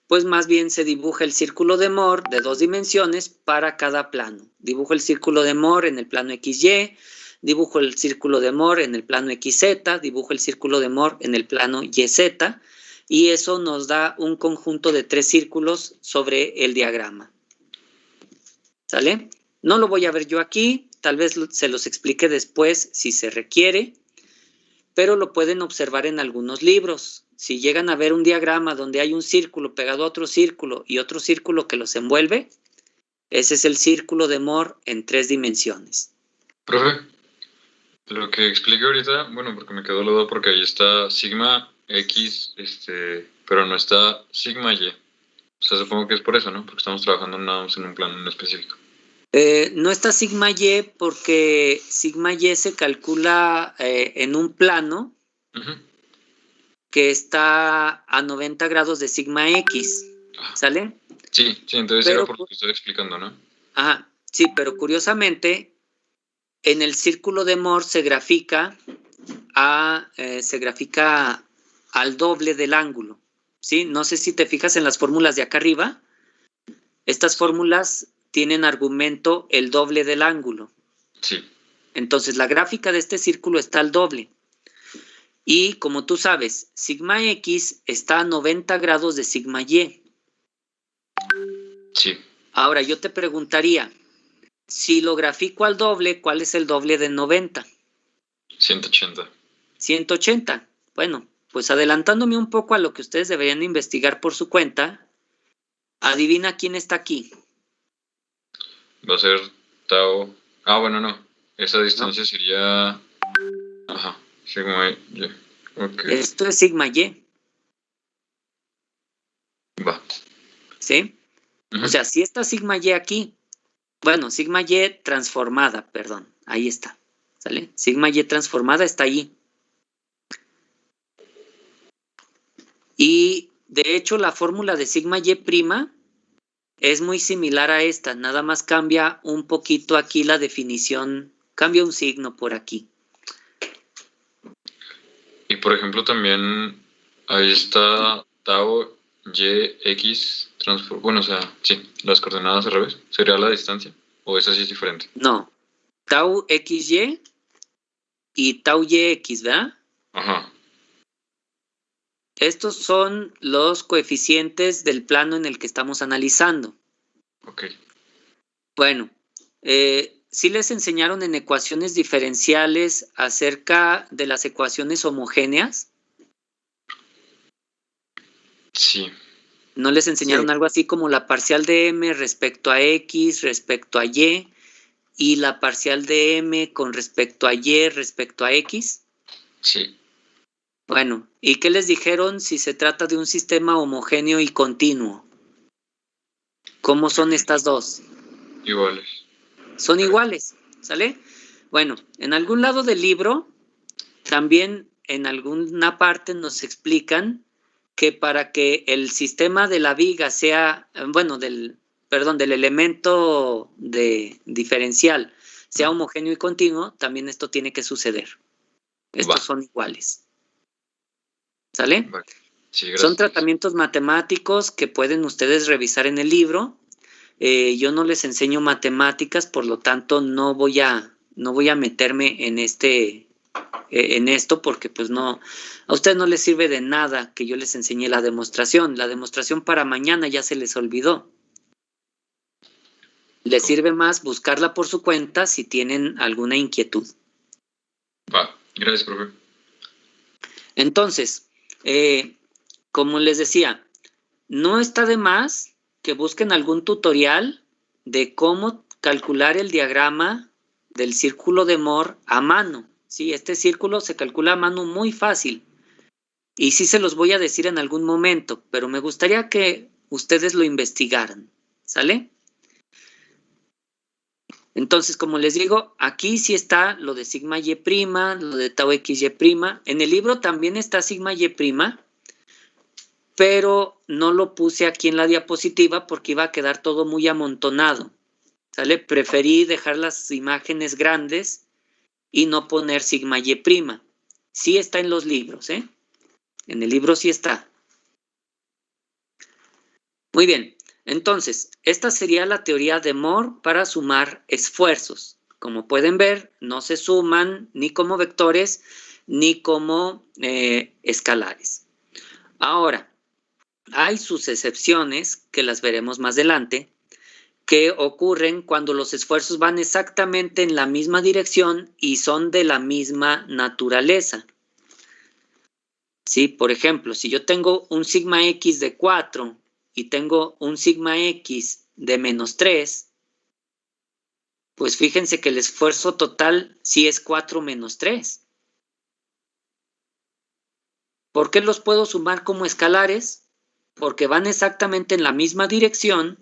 Pues más bien se dibuja el círculo de Moore de 2 dimensiones para cada plano. Dibujo el círculo de Moore en el plano XY, dibujo el círculo de Moore en el plano XZ, dibujo el círculo de Moore en el plano YZ, y eso nos da un conjunto de 3 círculos sobre el diagrama. ¿Sale? No lo voy a ver yo aquí, tal vez se los explique después si se requiere, pero lo pueden observar en algunos libros. Si llegan a ver un diagrama donde hay un círculo pegado a otro círculo y otro círculo que los envuelve, ese es el círculo de Moore en 3 dimensiones. Profe, lo que expliqué ahorita, bueno, porque me quedó la duda porque ahí está sigma x, pero no está sigma y. O sea, supongo que es por eso, ¿no? Porque estamos trabajando nada más en un plano en específico. No está sigma y porque sigma y se calcula en un plano que está a 90 grados de sigma x, ¿sale? Sí, entonces pero, era por lo que estoy explicando, ¿no? Ajá, sí, pero curiosamente en el círculo de Moore se grafica al doble del ángulo, ¿sí? No sé si te fijas en las fórmulas de acá arriba. Estas fórmulas tienen argumento el doble del ángulo. Sí. Entonces, la gráfica de este círculo está al doble. Y como tú sabes, sigma X está a 90 grados de sigma Y. Sí. Ahora, yo te preguntaría, si lo grafico al doble, ¿cuál es el doble de 90? 180. 180. Bueno, pues adelantándome un poco a lo que ustedes deberían investigar por su cuenta, adivina quién está aquí. Va a ser tau. Ah, bueno, no. Esa distancia sería. Ajá. Sigma Y. Ok. Esto es sigma Y, Va. ¿sí? Ujú. O sea, si está sigma Y aquí, bueno, sigma Y transformada, perdón, ahí está, ¿sale? Sigma Y transformada está ahí. Y de hecho la fórmula de sigma Y' es muy similar a esta, nada más cambia un poquito aquí la definición, cambia un signo por aquí. Y por ejemplo también ahí está tau y x bueno, o sea, sí, las coordenadas al revés. ¿Sería la distancia? ¿O esa sí es diferente? No, tau xy y tau yx, ¿verdad? Ajá. Estos son los coeficientes del plano en el que estamos analizando. Ok. Bueno, sí les enseñaron en ecuaciones diferenciales acerca de las ecuaciones homogéneas. Sí. ¿No les enseñaron algo así como la parcial de m respecto a x, respecto a y la parcial de m con respecto a y, respecto a x? Sí. Bueno, ¿y qué les dijeron si se trata de un sistema homogéneo y continuo? ¿Cómo son estas dos? Iguales. Son iguales, ¿sale? Bueno, en algún lado del libro, también en alguna parte nos explican que para que el sistema de la viga sea, bueno, del elemento diferencial sea homogéneo y continuo, también esto tiene que suceder. Estos son iguales. ¿Sale? Vale. Sí, Son gracias. tratamientos matemáticos que pueden ustedes revisar en el libro. Yo no les enseño matemáticas, por lo tanto no voy a meterme en esto porque pues no, a ustedes no les sirve de nada que yo les enseñe la demostración. La demostración para mañana ya se les olvidó. Les sirve más buscarla por su cuenta si tienen alguna inquietud. Va, gracias, profe. Entonces, como les decía, no está de más que busquen algún tutorial de cómo calcular el diagrama del círculo de Moore a mano. Sí, este círculo se calcula a mano muy fácil. Y sí se los voy a decir en algún momento, pero me gustaría que ustedes lo investigaran. ¿Sale? Entonces, como les digo, aquí sí está lo de sigma y', lo de tau xy'. En el libro también está sigma y', pero no lo puse aquí en la diapositiva porque iba a quedar todo muy amontonado. ¿Sale? Preferí dejar las imágenes grandes y no poner sigma y'. Sí está en los libros, ¿eh? En el libro sí está. Muy bien. Entonces, esta sería la teoría de Moore para sumar esfuerzos. Como pueden ver, no se suman ni como vectores ni como escalares. Ahora, hay sus excepciones, que las veremos más adelante, que ocurren cuando los esfuerzos van exactamente en la misma dirección y son de la misma naturaleza. Sí, por ejemplo, si yo tengo un sigma x de 4 y tengo un sigma x de -3, pues fíjense que el esfuerzo total sí es 4 menos 3. ¿Por qué los puedo sumar como escalares? Porque van exactamente en la misma dirección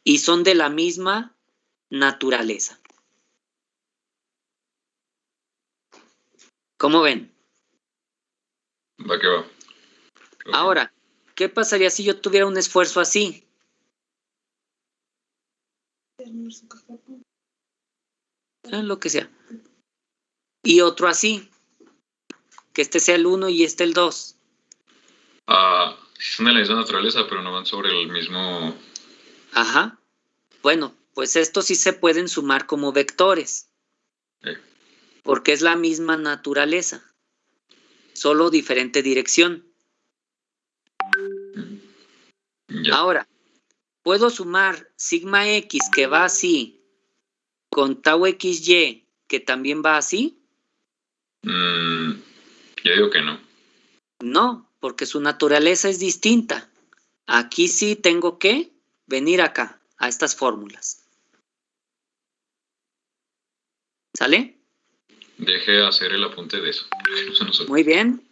y son de la misma naturaleza. ¿Cómo ven? Va que va. Ahora, ¿qué pasaría si yo tuviera un esfuerzo así? Lo que sea. Y otro así. Que este sea el 1 y este el 2. Son de la misma naturaleza, pero no van sobre el mismo. Ajá. Bueno, pues estos sí se pueden sumar como vectores, porque es la misma naturaleza, solo diferente dirección. Ya. Ahora, puedo sumar sigma x que va así con tau xy que también va así. Yo digo que no. No, porque su naturaleza es distinta. Aquí sí tengo que venir acá, a estas fórmulas. ¿Sale? Deje hacer el apunte de eso. No se nos olvide. Muy bien.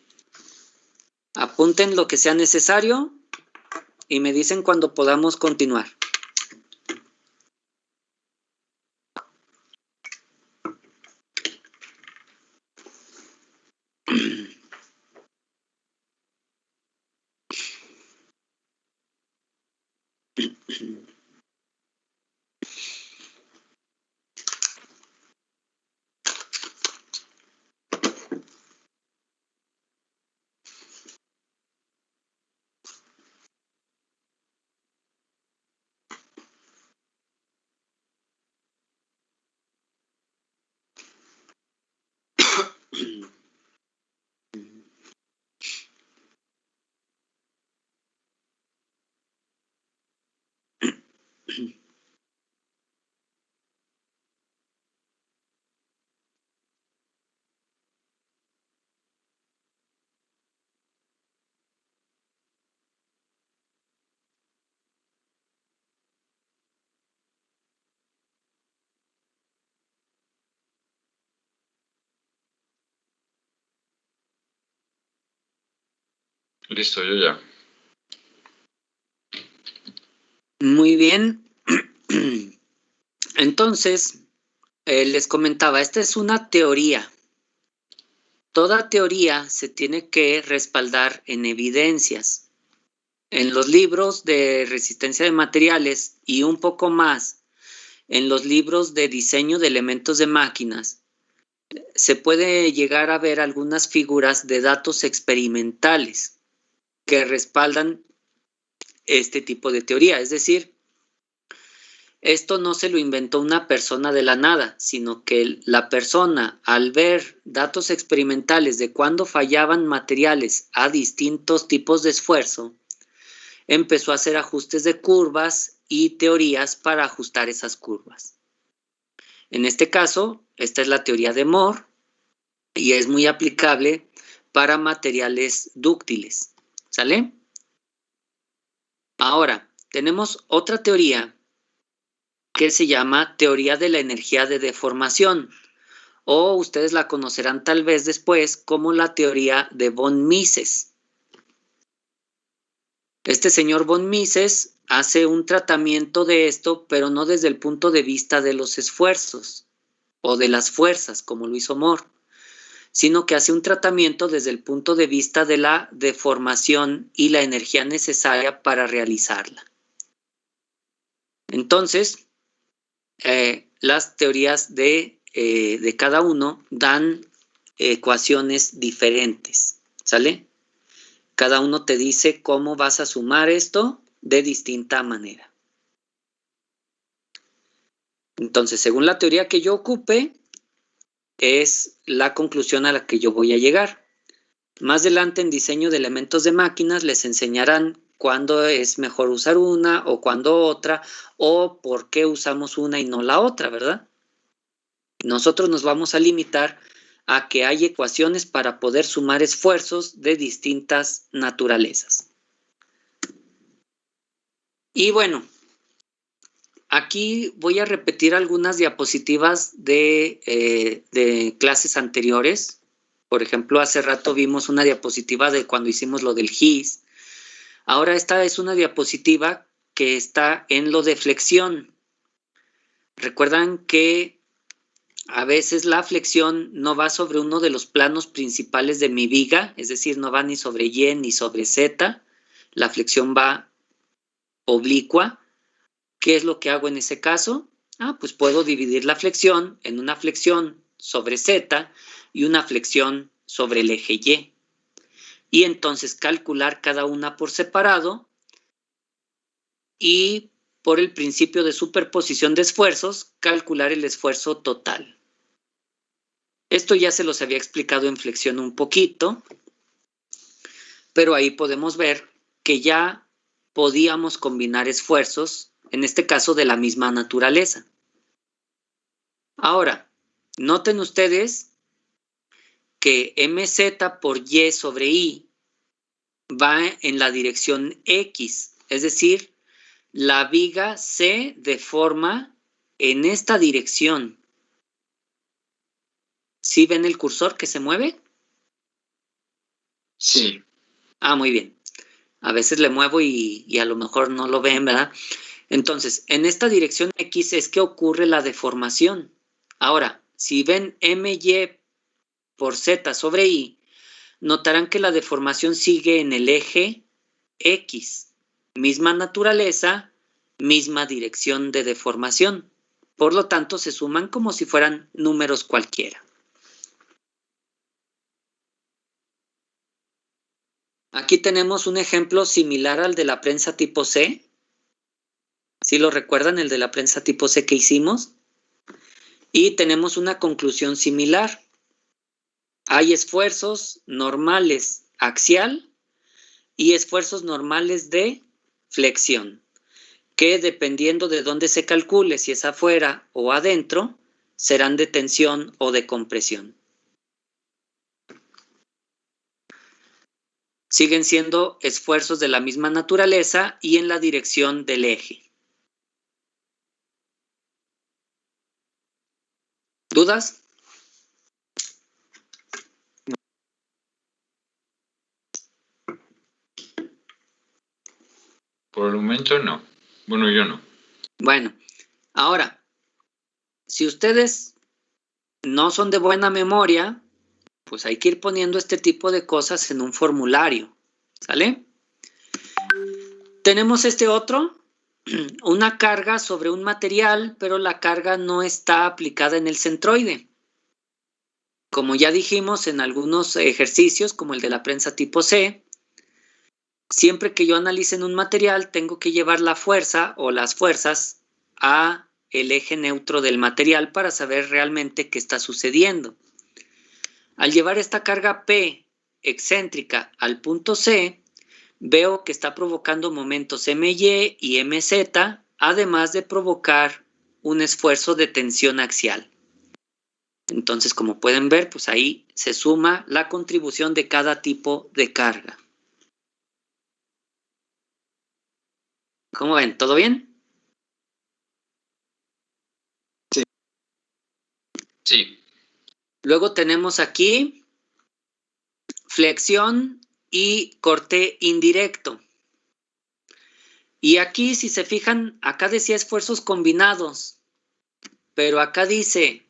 Apunten lo que sea necesario y me dicen cuando podamos continuar. Listo, yo ya. Muy bien. Entonces, les comentaba, esta es una teoría. Toda teoría se tiene que respaldar en evidencias. En los libros de resistencia de materiales y un poco más en los libros de diseño de elementos de máquinas, se puede llegar a ver algunas figuras de datos experimentales que respaldan este tipo de teoría. Es decir, esto no se lo inventó una persona de la nada, sino que la persona, al ver datos experimentales de cuándo fallaban materiales a distintos tipos de esfuerzo, empezó a hacer ajustes de curvas y teorías para ajustar esas curvas. En este caso, esta es la teoría de Moore y es muy aplicable para materiales dúctiles. ¿Sale? Ahora, tenemos otra teoría que se llama teoría de la energía de deformación, o ustedes la conocerán tal vez después como la teoría de von Mises. Este señor von Mises hace un tratamiento de esto, pero no desde el punto de vista de los esfuerzos o de las fuerzas, como lo hizo Moore, sino que hace un tratamiento desde el punto de vista de la deformación y la energía necesaria para realizarla. Entonces, las teorías de cada uno dan ecuaciones diferentes, ¿sale? Cada uno te dice cómo vas a sumar esto de distinta manera. Entonces, según la teoría que yo ocupe, es la conclusión a la que yo voy a llegar. Más adelante en diseño de elementos de máquinas les enseñarán cuándo es mejor usar una o cuándo otra, o por qué usamos una y no la otra, ¿verdad? Nosotros nos vamos a limitar a que hay ecuaciones para poder sumar esfuerzos de distintas naturalezas. Y bueno, aquí voy a repetir algunas diapositivas de clases anteriores. Por ejemplo, hace rato vimos una diapositiva de cuando hicimos lo del GIS. Ahora esta es una diapositiva que está en lo de flexión. Recuerdan que a veces la flexión no va sobre uno de los planos principales de mi viga, es decir, no va ni sobre Y ni sobre Z. La flexión va oblicua. ¿Qué es lo que hago en ese caso? Pues puedo dividir la flexión en una flexión sobre Z y una flexión sobre el eje Y. Y entonces calcular cada una por separado y por el principio de superposición de esfuerzos, calcular el esfuerzo total. Esto ya se los había explicado en flexión un poquito, pero ahí podemos ver que ya podíamos combinar esfuerzos, en este caso de la misma naturaleza. Ahora, noten ustedes que mz por y sobre i va en la dirección x, es decir, la viga se deforma en esta dirección. ¿Sí ven el cursor que se mueve? Sí. Ah, muy bien. A veces le muevo y a lo mejor no lo ven, ¿verdad? Entonces, en esta dirección X es que ocurre la deformación. Ahora, si ven my por z sobre i, notarán que la deformación sigue en el eje X. Misma naturaleza, misma dirección de deformación. Por lo tanto, se suman como si fueran números cualquiera. Aquí tenemos un ejemplo similar al de la prensa tipo C. ¿Sí lo recuerdan, el de la prensa tipo C que hicimos? Y tenemos una conclusión similar. Hay esfuerzos normales axial y esfuerzos normales de flexión, que dependiendo de dónde se calcule, si es afuera o adentro, serán de tensión o de compresión. Siguen siendo esfuerzos de la misma naturaleza y en la dirección del eje. ¿Dudas? Por el momento no. Bueno, yo no. Bueno, ahora, si ustedes no son de buena memoria, pues hay que ir poniendo este tipo de cosas en un formulario, ¿sale? Tenemos este otro, una carga sobre un material, pero la carga no está aplicada en el centroide. Como ya dijimos en algunos ejercicios, como el de la prensa tipo C, siempre que yo analice en un material, tengo que llevar la fuerza o las fuerzas a el eje neutro del material para saber realmente qué está sucediendo. Al llevar esta carga P excéntrica al punto C, veo que está provocando momentos MY y MZ, además de provocar un esfuerzo de tensión axial. Entonces, como pueden ver, pues ahí se suma la contribución de cada tipo de carga. ¿Cómo ven? ¿Todo bien? Sí. Luego tenemos aquí flexión y corte indirecto. Y aquí, si se fijan, acá decía esfuerzos combinados, pero acá dice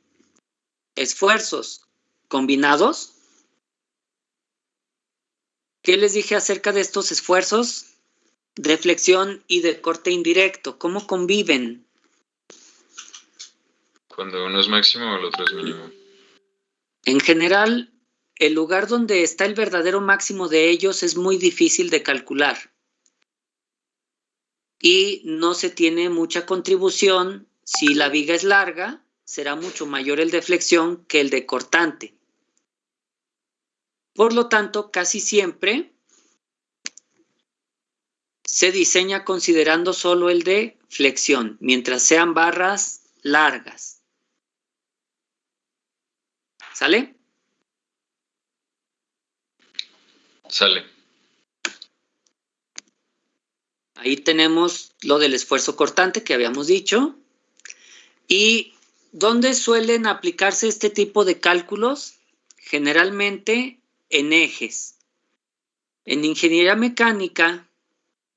esfuerzos combinados. ¿Qué les dije acerca de estos esfuerzos de flexión y de corte indirecto? ¿Cómo conviven? Cuando uno es máximo, el otro es mínimo. En general, el lugar donde está el verdadero máximo de ellos es muy difícil de calcular. Y no se tiene mucha contribución. Si la viga es larga, será mucho mayor el de flexión que el de cortante. Por lo tanto, casi siempre se diseña considerando solo el de flexión, mientras sean barras largas. ¿Sale? Sale. Ahí tenemos lo del esfuerzo cortante que habíamos dicho. ¿Y dónde suelen aplicarse este tipo de cálculos? Generalmente en ejes. En ingeniería mecánica,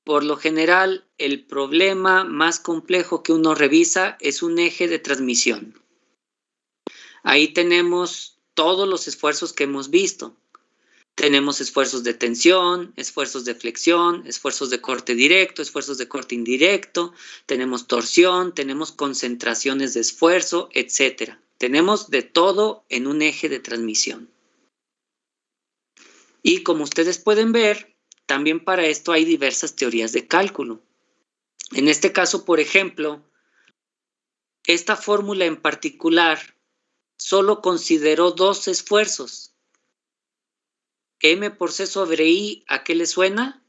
por lo general, el problema más complejo que uno revisa es un eje de transmisión. Ahí tenemos todos los esfuerzos que hemos visto. Tenemos esfuerzos de tensión, esfuerzos de flexión, esfuerzos de corte directo, esfuerzos de corte indirecto, tenemos torsión, tenemos concentraciones de esfuerzo, etc. Tenemos de todo en un eje de transmisión. Y como ustedes pueden ver, también para esto hay diversas teorías de cálculo. En este caso, por ejemplo, esta fórmula en particular solo consideró dos esfuerzos. M por C sobre I, ¿a qué le suena?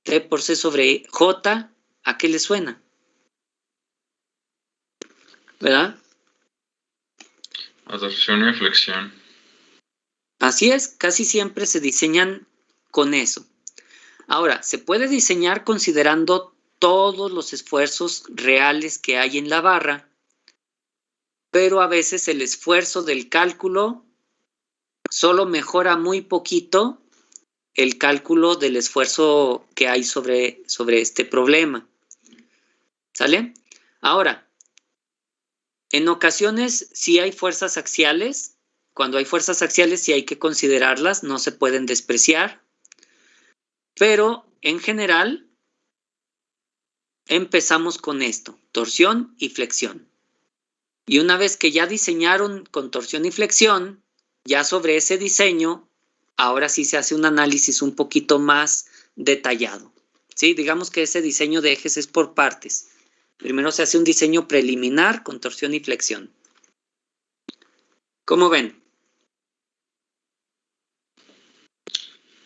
T por C sobre J, ¿a qué le suena? ¿Verdad? A torsión y flexión. Así es, casi siempre se diseñan con eso. Ahora, se puede diseñar considerando todos los esfuerzos reales que hay en la barra, pero a veces el esfuerzo del cálculo solo mejora muy poquito el cálculo del esfuerzo que hay sobre este problema. ¿Sale? Ahora, en ocasiones sí hay fuerzas axiales. Cuando hay fuerzas axiales sí hay que considerarlas, no se pueden despreciar. Pero en general empezamos con esto, torsión y flexión. Y una vez que ya diseñaron con torsión y flexión, ya sobre ese diseño, ahora sí se hace un análisis un poquito más detallado. ¿Sí? Digamos que ese diseño de ejes es por partes. Primero se hace un diseño preliminar con torsión y flexión. ¿Cómo ven?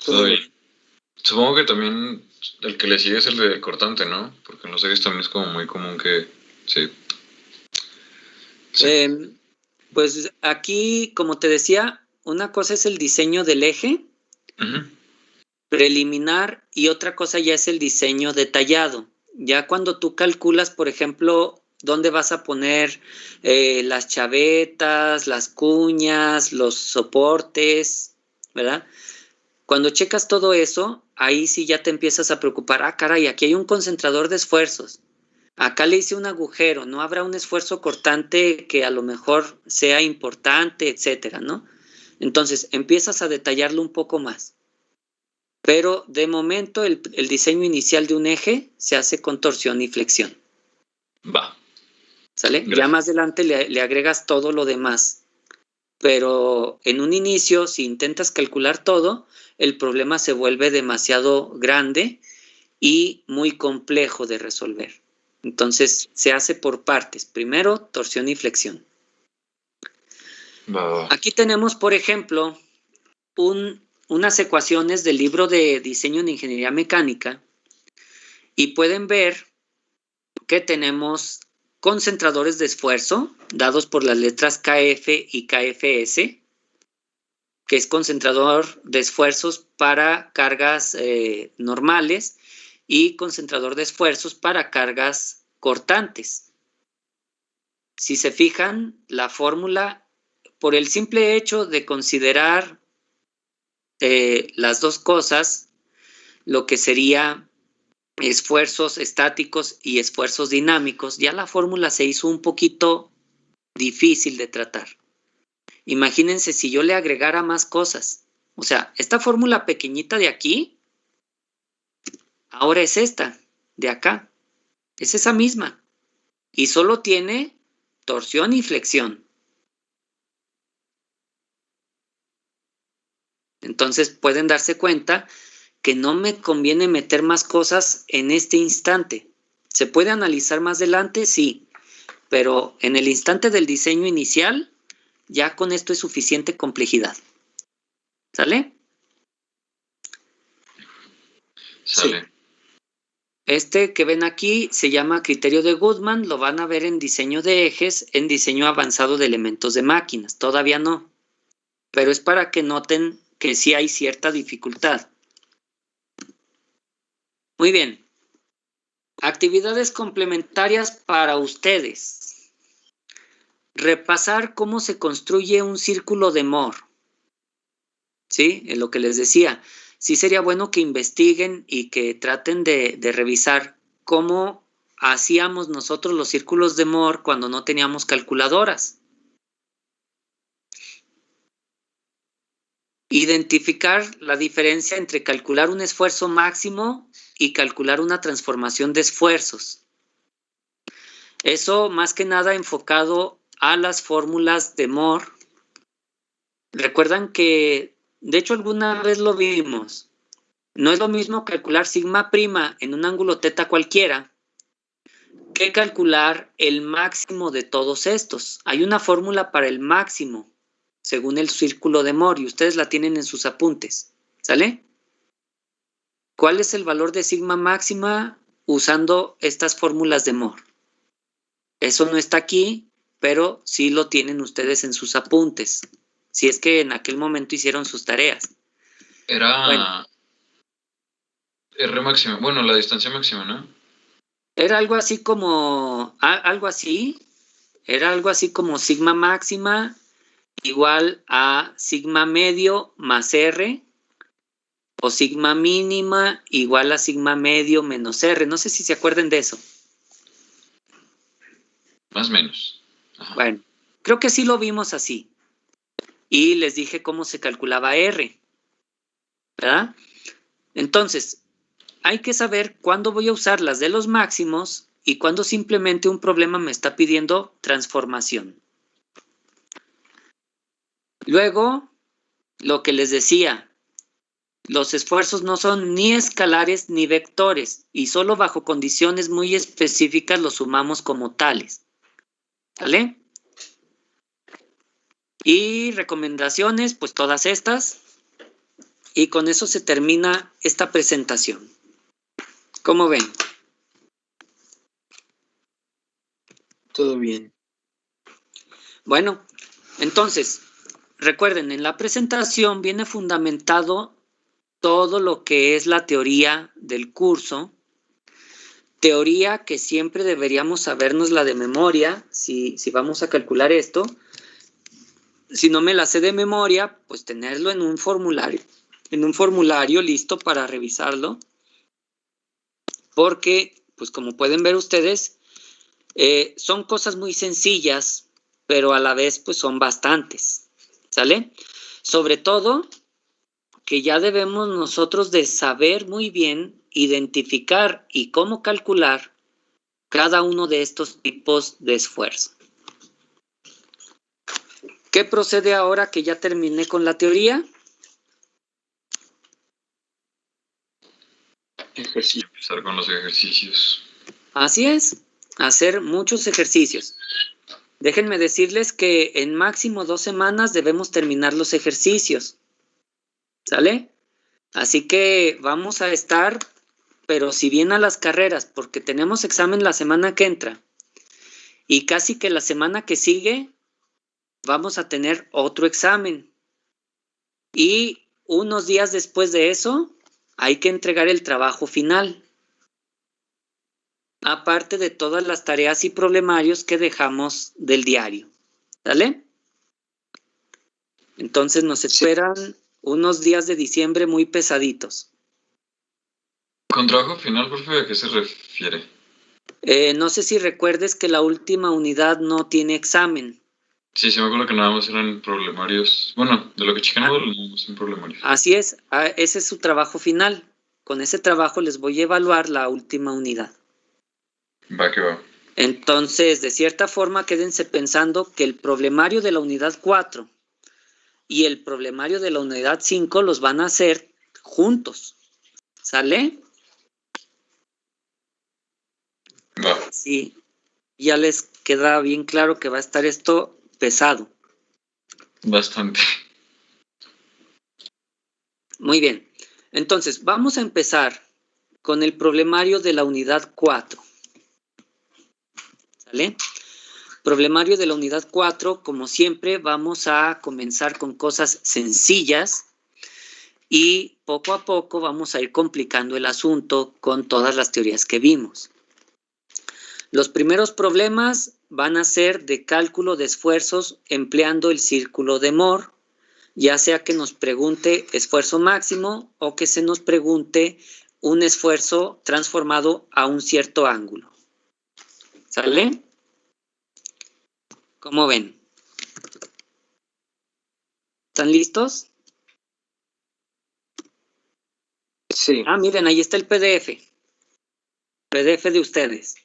Todo bien. Supongo que también el que le sigue es el de cortante, ¿no? Porque en los ejes también es como muy común que sí. Pues aquí, como te decía, una cosa es el diseño del eje preliminar y otra cosa ya es el diseño detallado. Ya cuando tú calculas, por ejemplo, dónde vas a poner las chavetas, las cuñas, los soportes, ¿verdad? Cuando checas todo eso, ahí sí ya te empiezas a preocupar. Ah, caray, aquí hay un concentrador de esfuerzos. Acá le hice un agujero, no habrá un esfuerzo cortante que a lo mejor sea importante, etcétera, ¿no? Entonces, empiezas a detallarlo un poco más. Pero de momento el diseño inicial de un eje se hace con torsión y flexión. Va. ¿Sale? Gracias. Ya más adelante le agregas todo lo demás. Pero en un inicio, si intentas calcular todo, el problema se vuelve demasiado grande y muy complejo de resolver. Entonces, se hace por partes. Primero, torsión y flexión. Va. Aquí tenemos, por ejemplo, unas ecuaciones del libro de diseño en ingeniería mecánica y pueden ver que tenemos concentradores de esfuerzo dados por las letras KF y KFS, que es concentrador de esfuerzos para cargas normales y concentrador de esfuerzos para cargas cortantes. Si se fijan, la fórmula, por el simple hecho de considerar las dos cosas, lo que sería esfuerzos estáticos y esfuerzos dinámicos, ya la fórmula se hizo un poquito difícil de tratar. Imagínense si yo le agregara más cosas. O sea, esta fórmula pequeñita de aquí, ahora es esta, de acá. Es esa misma. Y solo tiene torsión y flexión. Entonces pueden darse cuenta que no me conviene meter más cosas en este instante. ¿Se puede analizar más adelante? Sí. Pero en el instante del diseño inicial, ya con esto es suficiente complejidad. ¿Sale? Sale. Sí. Este que ven aquí se llama criterio de Goodman, lo van a ver en diseño de ejes, en diseño avanzado de elementos de máquinas, todavía no, pero es para que noten que sí hay cierta dificultad. Muy bien, actividades complementarias para ustedes. Repasar cómo se construye un círculo de Moore. ¿Sí? Es lo que les decía. Sí sería bueno que investiguen y que traten de revisar cómo hacíamos nosotros los círculos de Moore cuando no teníamos calculadoras. Identificar la diferencia entre calcular un esfuerzo máximo y calcular una transformación de esfuerzos. Eso más que nada enfocado a las fórmulas de Moore. Recuerdan que, de hecho alguna vez lo vimos, no es lo mismo calcular sigma prima en un ángulo teta cualquiera que calcular el máximo de todos estos. Hay una fórmula para el máximo, según el círculo de Moore, y ustedes la tienen en sus apuntes, ¿sale? ¿Cuál es el valor de sigma máxima usando estas fórmulas de Moore? Eso no está aquí, pero sí lo tienen ustedes en sus apuntes, si es que en aquel momento hicieron sus tareas. Era Bueno. R máxima, bueno, la distancia máxima, ¿no? Era algo así como, era algo así como sigma máxima igual a sigma medio más R, o sigma mínima igual a sigma medio menos R. No sé si se acuerdan de eso. Más o menos. Ajá. Bueno, creo que sí lo vimos así. Y les dije cómo se calculaba R, ¿verdad? Entonces, hay que saber cuándo voy a usar las de los máximos y cuándo simplemente un problema me está pidiendo transformación. Luego, lo que les decía, los esfuerzos no son ni escalares ni vectores y solo bajo condiciones muy específicas los sumamos como tales. ¿Vale? Y recomendaciones, pues todas estas. Y con eso se termina esta presentación. ¿Cómo ven? Todo bien. Bueno, entonces, recuerden, en la presentación viene fundamentado todo lo que es la teoría del curso. Teoría que siempre deberíamos sabernos la de memoria, si vamos a calcular esto. Si no me la sé de memoria, pues tenerlo en un formulario listo para revisarlo. Porque, pues como pueden ver ustedes, son cosas muy sencillas, pero a la vez pues son bastantes, ¿sale? Sobre todo que ya debemos nosotros de saber muy bien identificar y cómo calcular cada uno de estos tipos de esfuerzo. ¿Qué procede ahora que ya terminé con la teoría? Ejercicio. Empezar con los ejercicios. Así es, hacer muchos ejercicios. Déjenme decirles que en máximo 2 semanas debemos terminar los ejercicios. ¿Sale? Así que vamos a estar, pero si bien a las carreras, porque tenemos examen la semana que entra y casi que la semana que sigue vamos a tener otro examen. Y unos días después de eso hay que entregar el trabajo final. Aparte de todas las tareas y problemarios que dejamos del diario. ¿Sale? Entonces nos esperan unos días de diciembre muy pesaditos. ¿Con trabajo final, profe, a qué se refiere? No sé si recuerdes que la última unidad no tiene examen. Sí, me acuerdo que nada más eran problemarios. Bueno, de lo que checamos, nada más son problemarios. Así es, ese es su trabajo final. Con ese trabajo les voy a evaluar la última unidad. Va que va. Entonces, de cierta forma, quédense pensando que el problemario de la unidad 4 y el problemario de la unidad 5 los van a hacer juntos. ¿Sale? Va. Sí, ya les queda bien claro que va a estar esto pesado. Bastante. Muy bien. Entonces, vamos a empezar con el problemario de la unidad 4. ¿Sale? Problemario de la unidad 4, como siempre, vamos a comenzar con cosas sencillas y poco a poco vamos a ir complicando el asunto con todas las teorías que vimos. Los primeros problemas van a ser de cálculo de esfuerzos empleando el círculo de Moore, ya sea que nos pregunte esfuerzo máximo o que se nos pregunte un esfuerzo transformado a un cierto ángulo. ¿Sale? ¿Cómo ven? ¿Están listos? Sí. Ah, miren, ahí está el PDF. PDF de ustedes.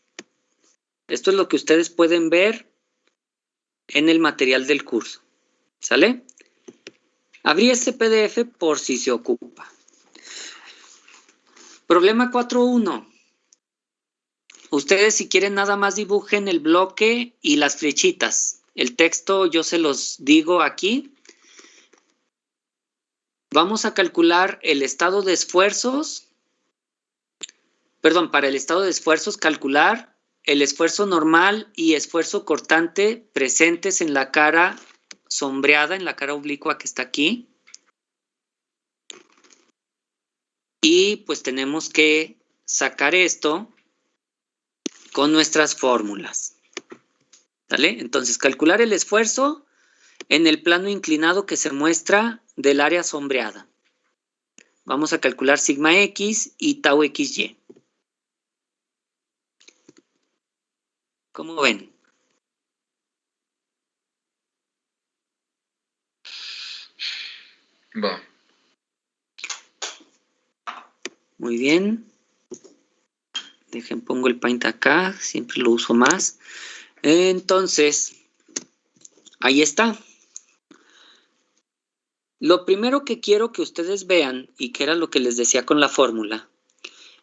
Esto es lo que ustedes pueden ver en el material del curso. ¿Sale? Abrí este PDF por si se ocupa. Problema 4.1. Ustedes si quieren nada más dibujen el bloque y las flechitas. El texto yo se los digo aquí. Vamos a calcular el estado de esfuerzos. Perdón, para el estado de esfuerzos calcular el esfuerzo normal y esfuerzo cortante presentes en la cara sombreada, en la cara oblicua que está aquí. Y pues tenemos que sacar esto con nuestras fórmulas. ¿Vale? Entonces, calcular el esfuerzo en el plano inclinado que se muestra del área sombreada. Vamos a calcular sigma x y tau xy. ¿Cómo ven? Va. Muy bien. Dejen, pongo el paint acá, siempre lo uso más. Entonces, ahí está. Lo primero que quiero que ustedes vean, y que era lo que les decía con la fórmula,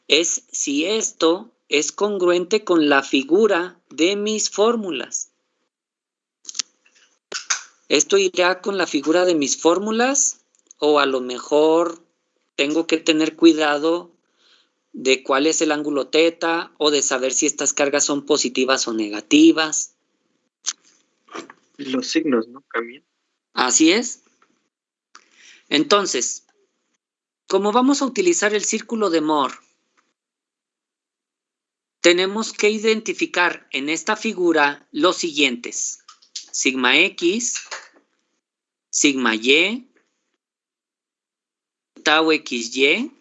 es si esto es congruente con la figura de mis fórmulas. ¿Esto irá con la figura de mis fórmulas? O a lo mejor tengo que tener cuidado de cuál es el ángulo teta o de saber si estas cargas son positivas o negativas. Los signos, ¿no? Cambian. Así es. Entonces, como vamos a utilizar el círculo de Moore, tenemos que identificar en esta figura los siguientes. Sigma x, sigma y, tau xy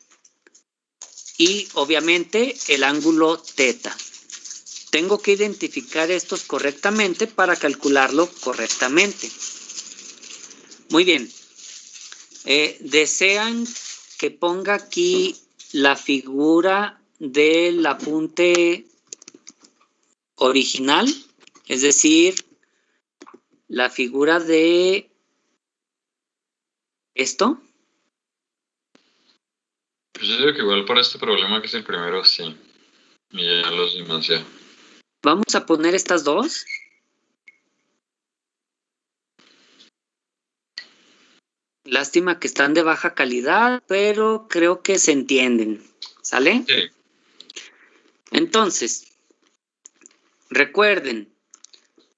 y obviamente el ángulo teta. Tengo que identificar estos correctamente para calcularlo correctamente. Muy bien. ¿Desean que ponga aquí la figura del apunte original? Es decir, la figura de esto. Pues yo digo que igual para este problema que es el primero, sí. Y ya los demás ya. Vamos a poner estas dos. Lástima que están de baja calidad, pero creo que se entienden. ¿Sale? Sí. Entonces, recuerden,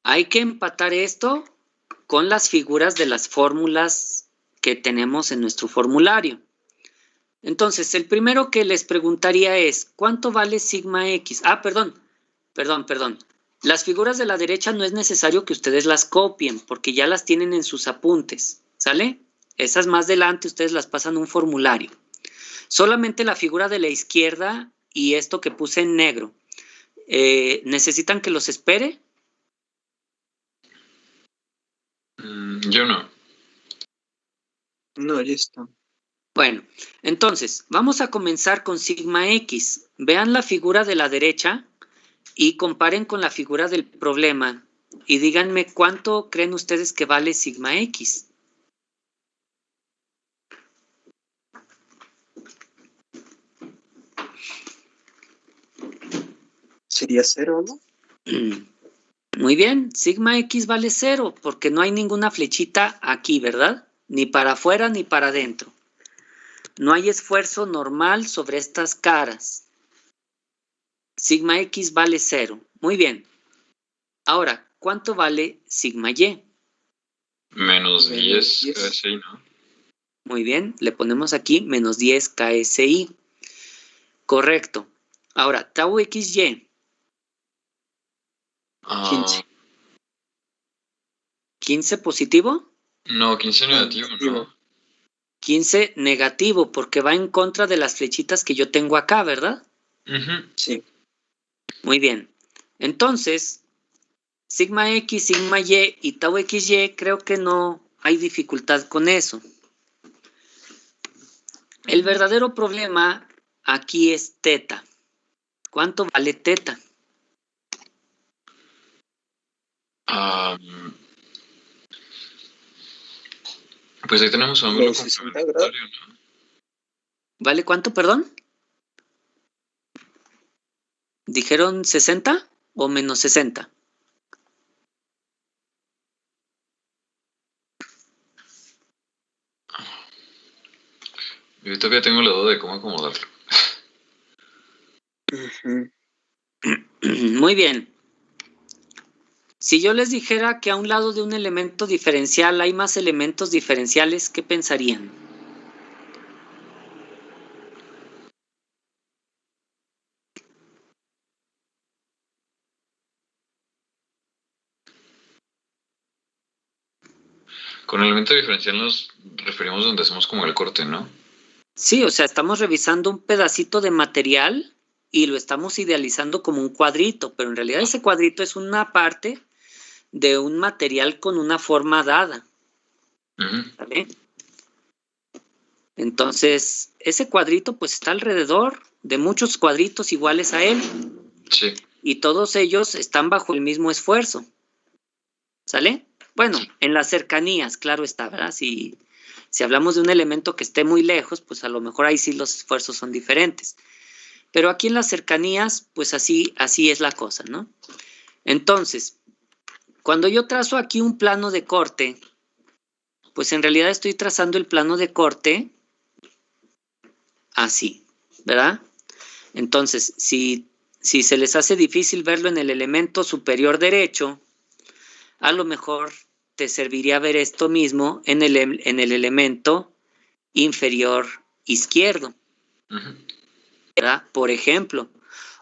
hay que empatar esto con las figuras de las fórmulas que tenemos en nuestro formulario. Entonces, el primero que les preguntaría es, ¿cuánto vale sigma x? Ah, perdón. Las figuras de la derecha no es necesario que ustedes las copien, porque ya las tienen en sus apuntes, ¿sale? Esas más adelante ustedes las pasan a un formulario. Solamente la figura de la izquierda y esto que puse en negro. ¿Necesitan que los espere? Yo no. No, ya está. Bueno, entonces, vamos a comenzar con sigma x. Vean la figura de la derecha y comparen con la figura del problema y díganme cuánto creen ustedes que vale sigma x. Sería 0, ¿no? Muy bien, sigma x vale 0 porque no hay ninguna flechita aquí, ¿verdad? Ni para afuera ni para adentro. No hay esfuerzo normal sobre estas caras. Sigma x vale 0. Muy bien. Ahora, ¿cuánto vale sigma y? Menos 10 10. KSI, ¿no? Muy bien, le ponemos aquí menos 10 KSI. Correcto. Ahora, tau xy. 15. 15 positivo, No, 15 negativo, ¿no? 15 negativo, porque va en contra de las flechitas que yo tengo acá, ¿verdad? Ujú. Sí. Muy bien. Entonces, sigma x, sigma y tau xy, creo que no hay dificultad con eso. El verdadero problema aquí es teta. ¿Cuánto vale teta? Pues ahí tenemos un ángulo Los 60 grados. complementario, ¿no? ¿Vale cuánto, perdón? ¿Dijeron 60 o menos 60? Yo todavía tengo la duda de cómo acomodarlo. Ujú. Muy bien. Si yo les dijera que a un lado de un elemento diferencial hay más elementos diferenciales, ¿qué pensarían? Con elemento diferencial nos referimos donde hacemos como el corte, ¿no? Sí, o sea, estamos revisando un pedacito de material y lo estamos idealizando como un cuadrito, pero en realidad ese cuadrito es una parte de un material con una forma dada, Ujú. ¿vale? Entonces, ese cuadrito pues está alrededor de muchos cuadritos iguales a él Sí. y todos ellos están bajo el mismo esfuerzo, ¿sale? Bueno, en las cercanías, claro está, ¿verdad? Si hablamos de un elemento que esté muy lejos, pues a lo mejor ahí sí los esfuerzos son diferentes. Pero aquí en las cercanías, pues así es la cosa, ¿no? Entonces, cuando yo trazo aquí un plano de corte, pues en realidad estoy trazando el plano de corte así, ¿verdad? Entonces, si se les hace difícil verlo en el elemento superior derecho, a lo mejor te serviría ver esto mismo en el elemento inferior izquierdo, Ujú. ¿verdad? Por ejemplo,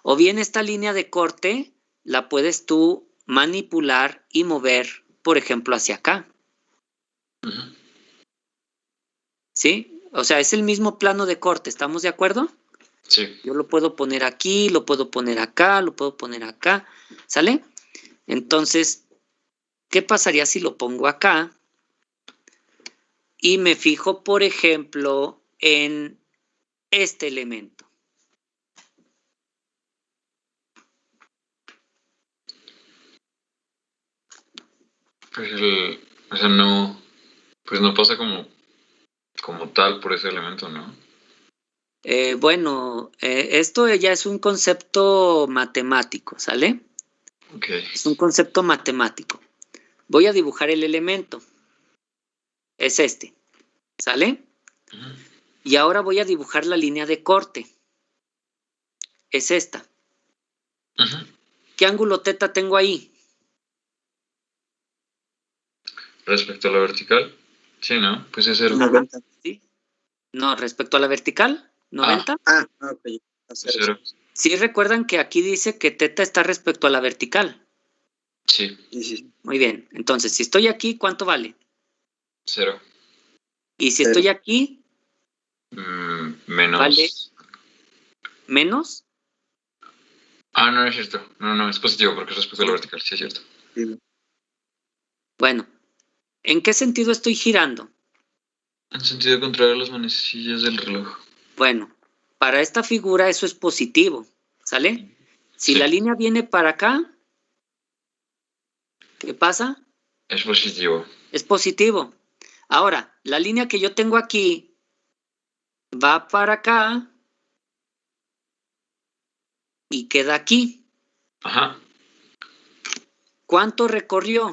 o bien esta línea de corte la puedes tú manipular y mover, por ejemplo, hacia acá, Ujú. ¿sí? O sea, es el mismo plano de corte, ¿estamos de acuerdo? Sí. Yo lo puedo poner aquí, lo puedo poner acá, lo puedo poner acá, ¿sale? Entonces, ¿qué pasaría si lo pongo acá? Y me fijo, por ejemplo, en este elemento. Pues o sea, no, pues no pasa como tal por ese elemento, ¿no? Bueno, esto ya es un concepto matemático, ¿sale? Ok. Es un concepto matemático. Voy a dibujar el elemento. Es este, ¿sale? Ujú. Y ahora voy a dibujar la línea de corte. Es esta. Ujú. ¿Qué ángulo teta tengo ahí? Respecto a la vertical, sí, ¿no? Pues es 0. 90. ¿Sí? No, respecto a la vertical, 90. Ok. Es 0. Sí, recuerdan que aquí dice que teta está respecto a la vertical. Sí, Sí. Muy bien. Entonces, si estoy aquí, ¿cuánto vale? 0. Y si Cero. estoy aquí, Menos. ¿vale menos? Ah, no, es cierto. No, es positivo porque es respecto a la vertical, sí es cierto. Sí. Bueno, ¿en qué sentido estoy girando? En sentido contrario a las manecillas del reloj. Bueno, para esta figura eso es positivo, ¿sale? Si Sí. la línea viene para acá, ¿qué pasa? Es positivo. Es positivo. Ahora, la línea que yo tengo aquí va para acá y queda aquí. Ajá. ¿Cuánto recorrió?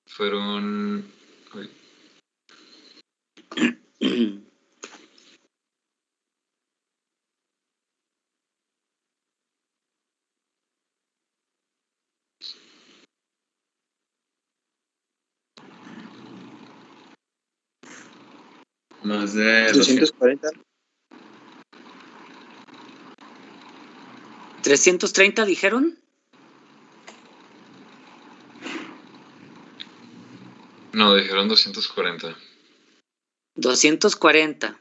Fueron. Uy, Más de 240. 330 dijeron. No, dijeron 240. 240.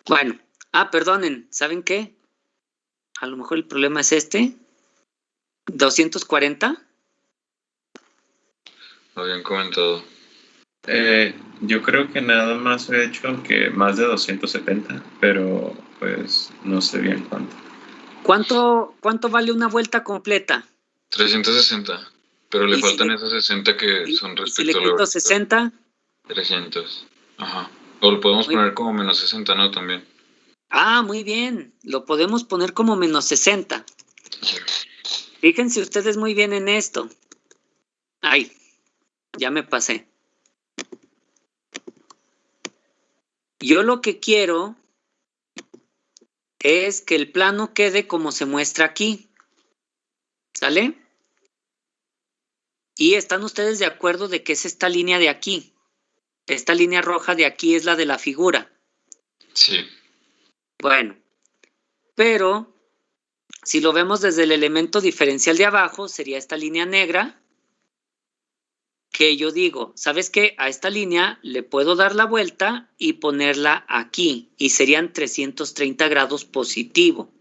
Bueno, perdonen, ¿saben qué? A lo mejor el problema es este. 240. Lo habían comentado. Yo creo que nada más he hecho que más de 270, pero pues no sé bien cuánto. ¿Cuánto vale una vuelta completa? 360. Pero le ¿Y si faltan le- esos 60 que y son si le respecto a la quito velocidad. 60? 300. Ajá. O lo podemos Muy- poner como menos 60, ¿no? También. muy bien. Lo podemos poner como menos 60. Sí. Fíjense ustedes muy bien en esto. Ay, ya me pasé. Yo lo que quiero es que el plano quede como se muestra aquí. ¿Sale? Y están ustedes de acuerdo de que es esta línea de aquí. Esta línea roja de aquí es la de la figura. Sí. Bueno, pero si lo vemos desde el elemento diferencial de abajo, sería esta línea negra, que yo digo, ¿sabes qué? A esta línea le puedo dar la vuelta y ponerla aquí, y serían 330 grados positivo.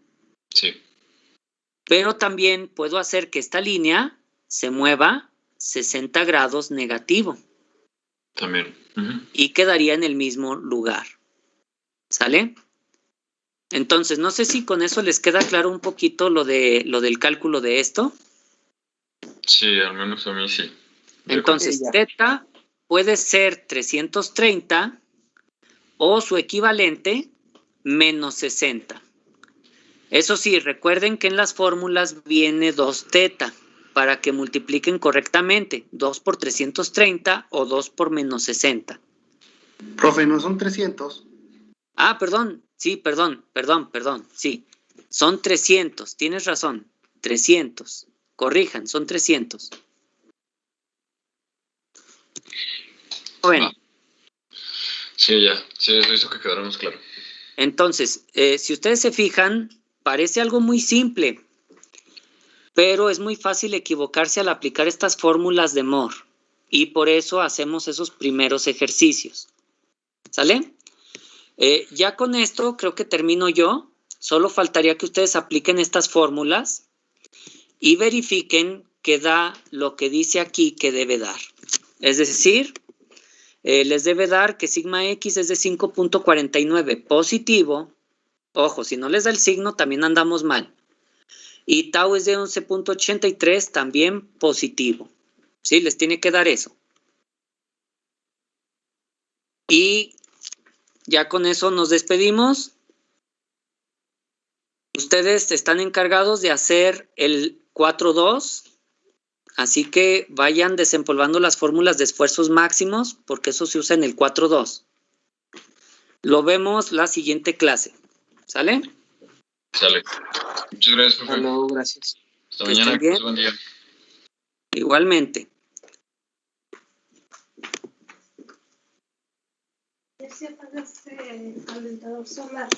Sí. Pero también puedo hacer que esta línea se mueva 60 grados negativo También. Ujú. y quedaría en el mismo lugar. ¿Sale? Entonces, no sé si con eso les queda claro un poquito lo del cálculo de esto. Sí, al menos a mí sí. Ya Entonces, Sí, ya. θ puede ser 330 o su equivalente menos 60. Eso sí, recuerden que en las fórmulas viene 2θ para que multipliquen correctamente 2 por 330 o 2 por menos 60. Profe, ¿no son 300? Perdón, sí, perdón, sí. Son 300, tienes razón, 300. Corrijan, son 300. Bueno, Va. Sí, ya. Sí, eso hizo que quedara más claro. entonces, si ustedes se fijan, parece algo muy simple, pero es muy fácil equivocarse al aplicar estas fórmulas de Moore. Y por eso hacemos esos primeros ejercicios. ¿Sale? Ya con esto creo que termino yo. Solo faltaría que ustedes apliquen estas fórmulas y verifiquen que da lo que dice aquí que debe dar. Es decir, les debe dar que sigma X es de 5.49 positivo. Ojo, si no les da el signo también andamos mal. Y tau es de 11.83 también positivo. ¿Sí? Les tiene que dar eso. Y ya con eso nos despedimos. Ustedes están encargados de hacer el 4.2, así que vayan desempolvando las fórmulas de esfuerzos máximos, porque eso se usa en el 4.2. Lo vemos la siguiente clase. ¿Sale? Sale. Muchas gracias, profe. Hasta luego, gracias. Hasta Que mañana. estén bien. Que buen día. Igualmente. Ya se apaga este calentador solar.